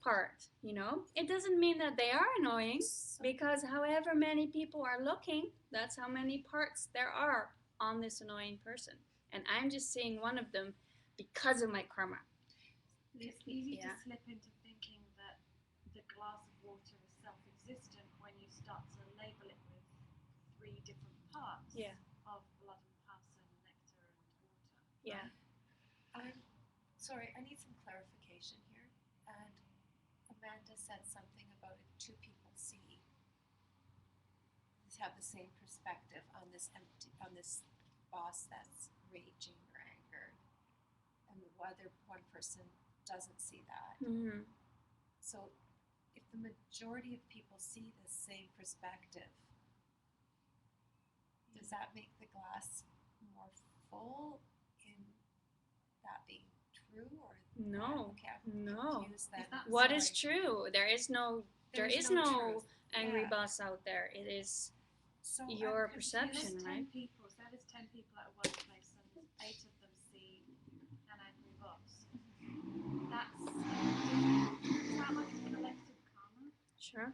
part, you know? It doesn't mean that they are annoying, because however many people are looking, that's how many parts there are on this annoying person. And I'm just seeing 1 of them because of my karma.
It's easy to slip into thinking that the glass of water is self-existent when you start to label it with 3 different parts of blood and pus and nectar and water.
Yeah.
Sorry, I need some clarification here. And Amanda said something about if 2 people have the same perspective on this boss that's raging or angered, and whether 1 person doesn't see that. So if the majority of people see the same perspective, does that make the glass more full in that being true, or
no?
Okay, I'm
no.
confused then.
What is true? There is no angry
Yeah.
boss out there. It is
So
your
Because
perception,
there's 10
right?
people, so there's 10 people at a workplace and 8 of them see an angry boss. That's is that like a collective karma?
Sure.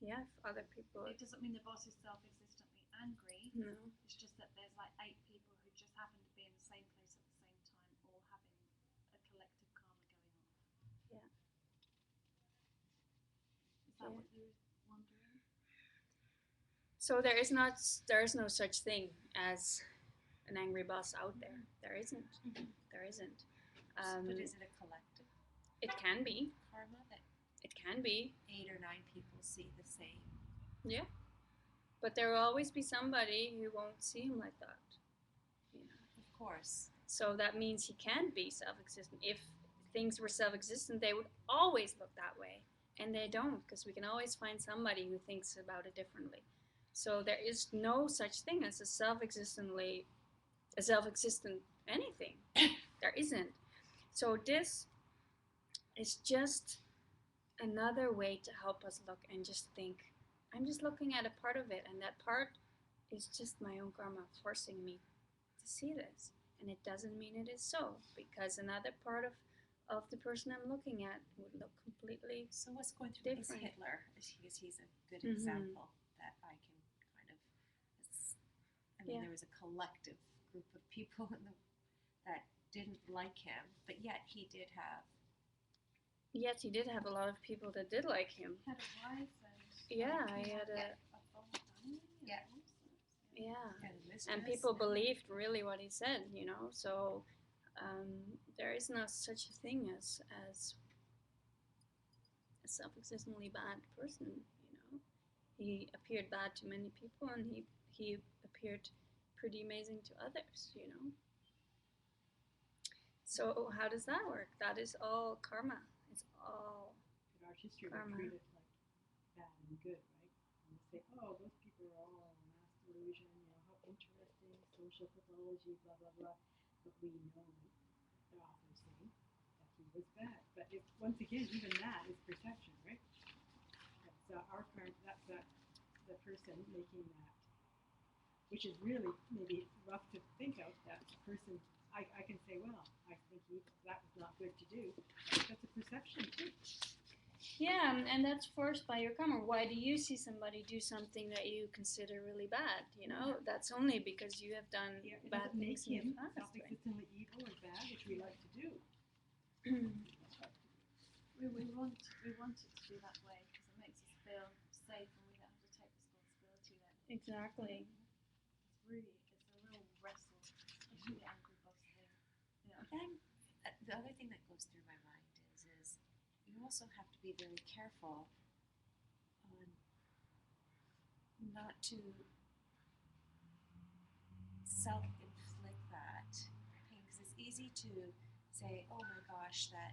Yeah, if other people.
It doesn't mean the boss is self-existently angry.
No.
It's just that there's like 8 people who just happen to be in the same place at the same time, all having a collective karma going on.
Yeah.
Is that
Yeah.
what you're wondering?
So there is no such thing as an angry boss out there. There isn't. There isn't.
but is it a collective
It can be.
karma that
It can be.
8 or 9 people see the same?
Yeah. But there will always be somebody who won't see him like that. You know.
Of course.
So that means he can be self-existent. If things were self-existent, they would always look that way, and they don't, because we can always find somebody who thinks about it differently. So there is no such thing as a self-existent anything. There isn't. So this is just another way to help us look and just think, I'm just looking at a part of it, and that part is just my own karma forcing me to see this. And it doesn't mean it is so, because another part of the person I'm looking at would look completely.
So what's going through is
Different.
Hitler? Because he's a good
Mhm.
example that I can kind of.
Yeah.
There was a collective group of people that didn't like him, but yet he did have.
Yet he did have a lot of people that did like him.
Had a wife and
Yeah,
he
he had a.
full family and
Yeah.
all sorts.
Yeah.
And
And people believed really what he said, you know. So there is no such a thing as a self-existently bad person, you know. He appeared bad to many people, and he appeared pretty amazing to others, you know. So how does that work? That is all karma. It's all
In our history,
Karma.
we treat it like bad and good, right? And we say, oh, those people are all mass delusion, how interesting, social pathology, blah, blah, blah. But we know the author's saying that he was bad. But once again, even that is perception, right? That's our karma, that's the person making that, which is really maybe rough to think of, that person. I can say, well, I think that was not good to do. That's a perception too.
yeah, and that's forced by your karma. Why do you see somebody do something that you consider really bad? You know, that's only because you have done
Yeah, it
bad
doesn't make
things in
him
the past. Right?
self-existently evil or bad, which we like to do.
We want it to be that way because it makes us feel safe and we don't have to take responsibility then.
Exactly.
It's a real wrestle, especially the angry boss thing. Yeah.
Then the other thing that goes through my mind is you also have to be very careful on not to self-inflict that pain, because it's easy to say, oh my gosh, that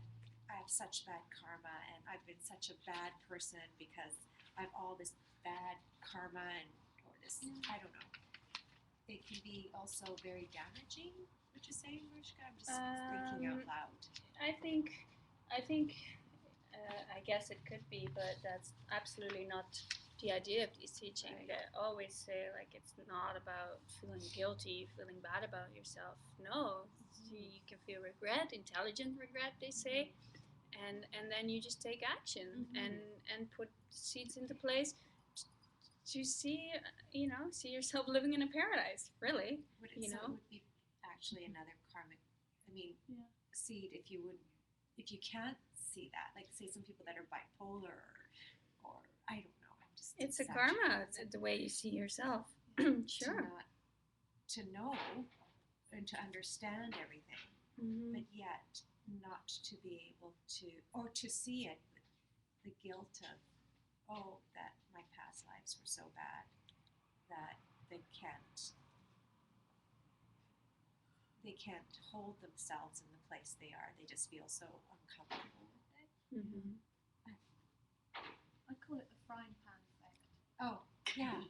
I have such bad karma and I've been such a bad person because I have all this bad karma or this, I don't know. It can be also very damaging. Would you say, Mariska? I'm just thinking out loud.
I guess it could be, but that's absolutely not the idea of these teaching.
Right.
They always say, like, it's not about feeling guilty, feeling bad about yourself. No, you can feel regret, intelligent regret, they say, and then you just take action and put seeds into place to see yourself living in a paradise, really.
It
you know?
would be actually another karmic,
Yeah.
seed if you can't see that. Like, say, some people that are bipolar or I don't know.
It's a
such-
karma,
it's a-
the way you see yourself. Sure.
To know and to understand everything, but yet not to be able to, or to see it with the guilt of, oh, that my past lives were so bad that they can't hold themselves in the place they are. They just feel so uncomfortable with it.
I call it the frying pan effect.
Oh, yeah.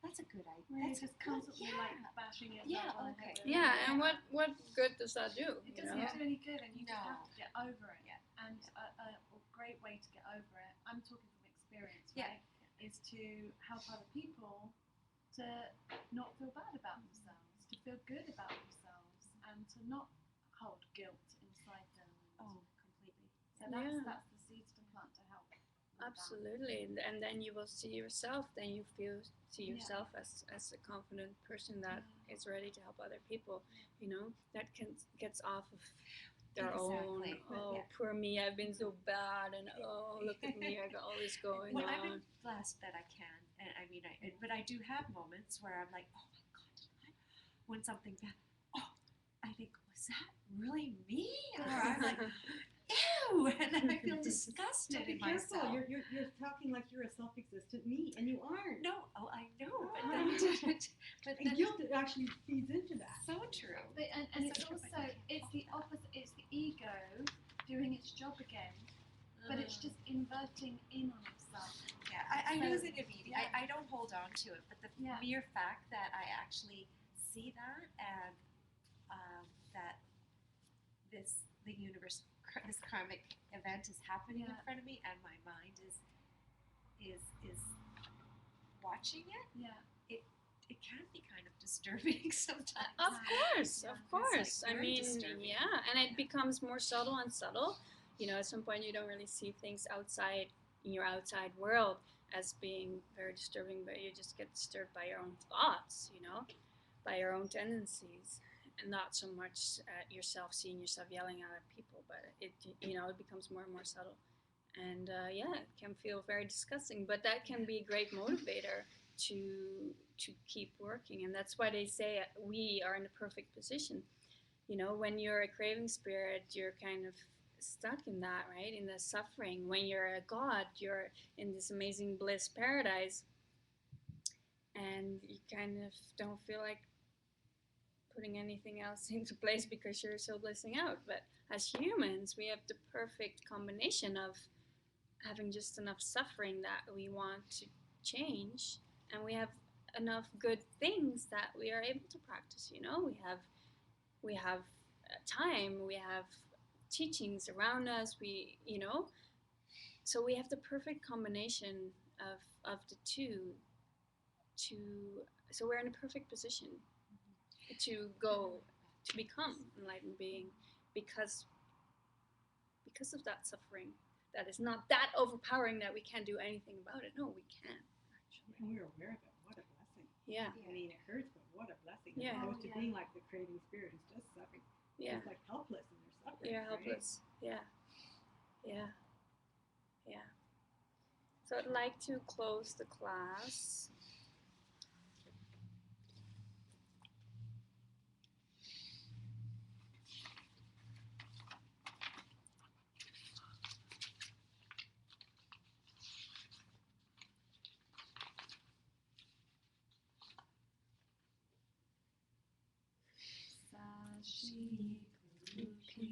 That's a good idea.
Where you're
That's
just constantly
yeah.
like bashing it
Yeah,
on
okay.
the head.
Yeah, and what good does that do?
It
You
doesn't
know?
do any good, and you just
No.
have to get over it.
Yeah.
And a great way to get over it. I'm talking from experience,
Yeah.
right? Is to help other people to not feel bad about themselves, to feel good about themselves, and to not hold guilt inside them.
Oh, completely.
So
Yeah.
that's the seeds to plant to help. with that.
Absolutely, and then you will see yourself. Then you see
Yeah.
yourself as a confident person that is ready to help other people. You know, that gets off of their own.
Exactly.
Oh,
Yeah.
poor me! I've been so bad, and oh, look at me! I got all this going
Well,
on.
I've been blessed that I can, and I mean, but I do have moments where I'm like, oh my God, when something bad, oh, I think, was that really me? Or I'm like, ew, and then I feel
Now
disgusted
be
in
careful.
myself.
You're talking like you're a self-existent me, and you aren't.
No, oh, I know, but
Ah.
but
And
then,
guilt actually feeds into that.
so true.
But and it's
So true, but
also
you can't
it's the
help
opposite. It's the ego doing its job again, but it's just inverting in on itself.
Yeah, I
So,
use it immediately.
yeah.
I don't hold on to it, but the
Yeah.
mere fact that I actually see that and that the universe, this karmic event is happening in
Yeah.
front of me, and my mind is watching it.
Yeah.
It can be kind of disturbing sometimes.
Of course,
Yeah.
of
It's
course.
like
I
very
mean,
disturbing.
yeah, and it becomes more subtle and subtle. You know, at some point you don't really see things outside in your outside world as being very disturbing, but you just get disturbed by your own thoughts. You know, by your own tendencies, and not so much seeing yourself yelling at people, but it it becomes more and more subtle, and yeah, it can feel very disgusting, but that can be a great motivator to keep working, and that's why they say we are in the perfect position. You know, when you're a craving spirit, you're kind of stuck in that, right? In the suffering. When you're a god, you're in this amazing bliss paradise, and you kind of don't feel like putting anything else into place because you're so blissing out. But as humans, we have the perfect combination of having just enough suffering that we want to change, and we have enough good things that we are able to practice. You know, we have time, we have teachings around us. So we have the perfect combination of the two. To so we're in a perfect position to go to become enlightened being because of that suffering that is not that overpowering that we can't do anything about it. No, we can actually.
And we're aware of it. What a blessing.
Yeah.
I mean, it hurts, but what a blessing.
Yeah.
As opposed to
Yeah.
being like the craving spirit who's just suffering.
Yeah.
It's like helpless in their suffering.
You're
right?
helpless. Yeah. Yeah. Yeah. So I'd like to close the class.
Sashi kuki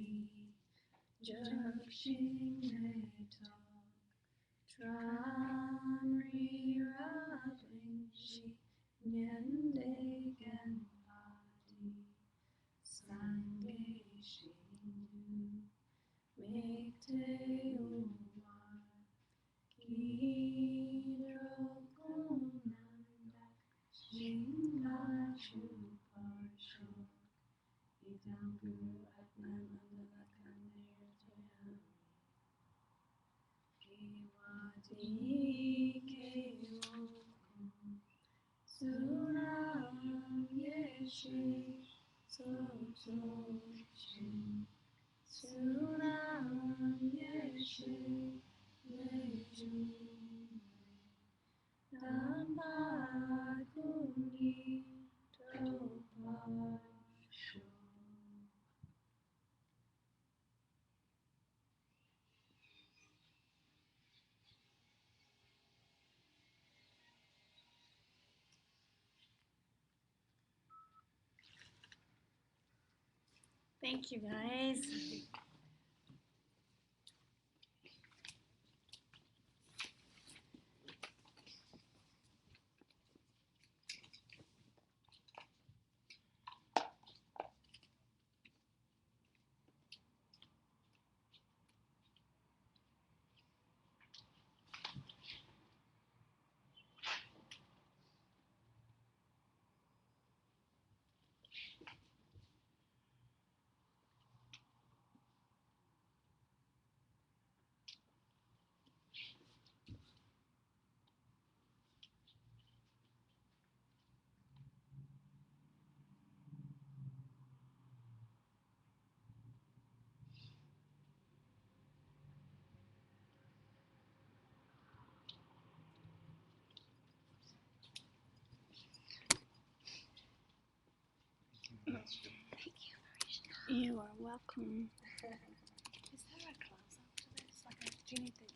Joshing Neto Tramri Rabingshi Nyende Genpadi Sange Shindu Mekte Uwa Kidro Kunanda Shinga Chuparsho Idam Guru Atman Andalakanir Toyami Kiwati Kewokum Suram Yeshi Sotoshin Suram Yeshi Lejume Dhamma Kuni Topasho. Thank you, guys.
You are welcome.
Is there a class after this? Like, do you need the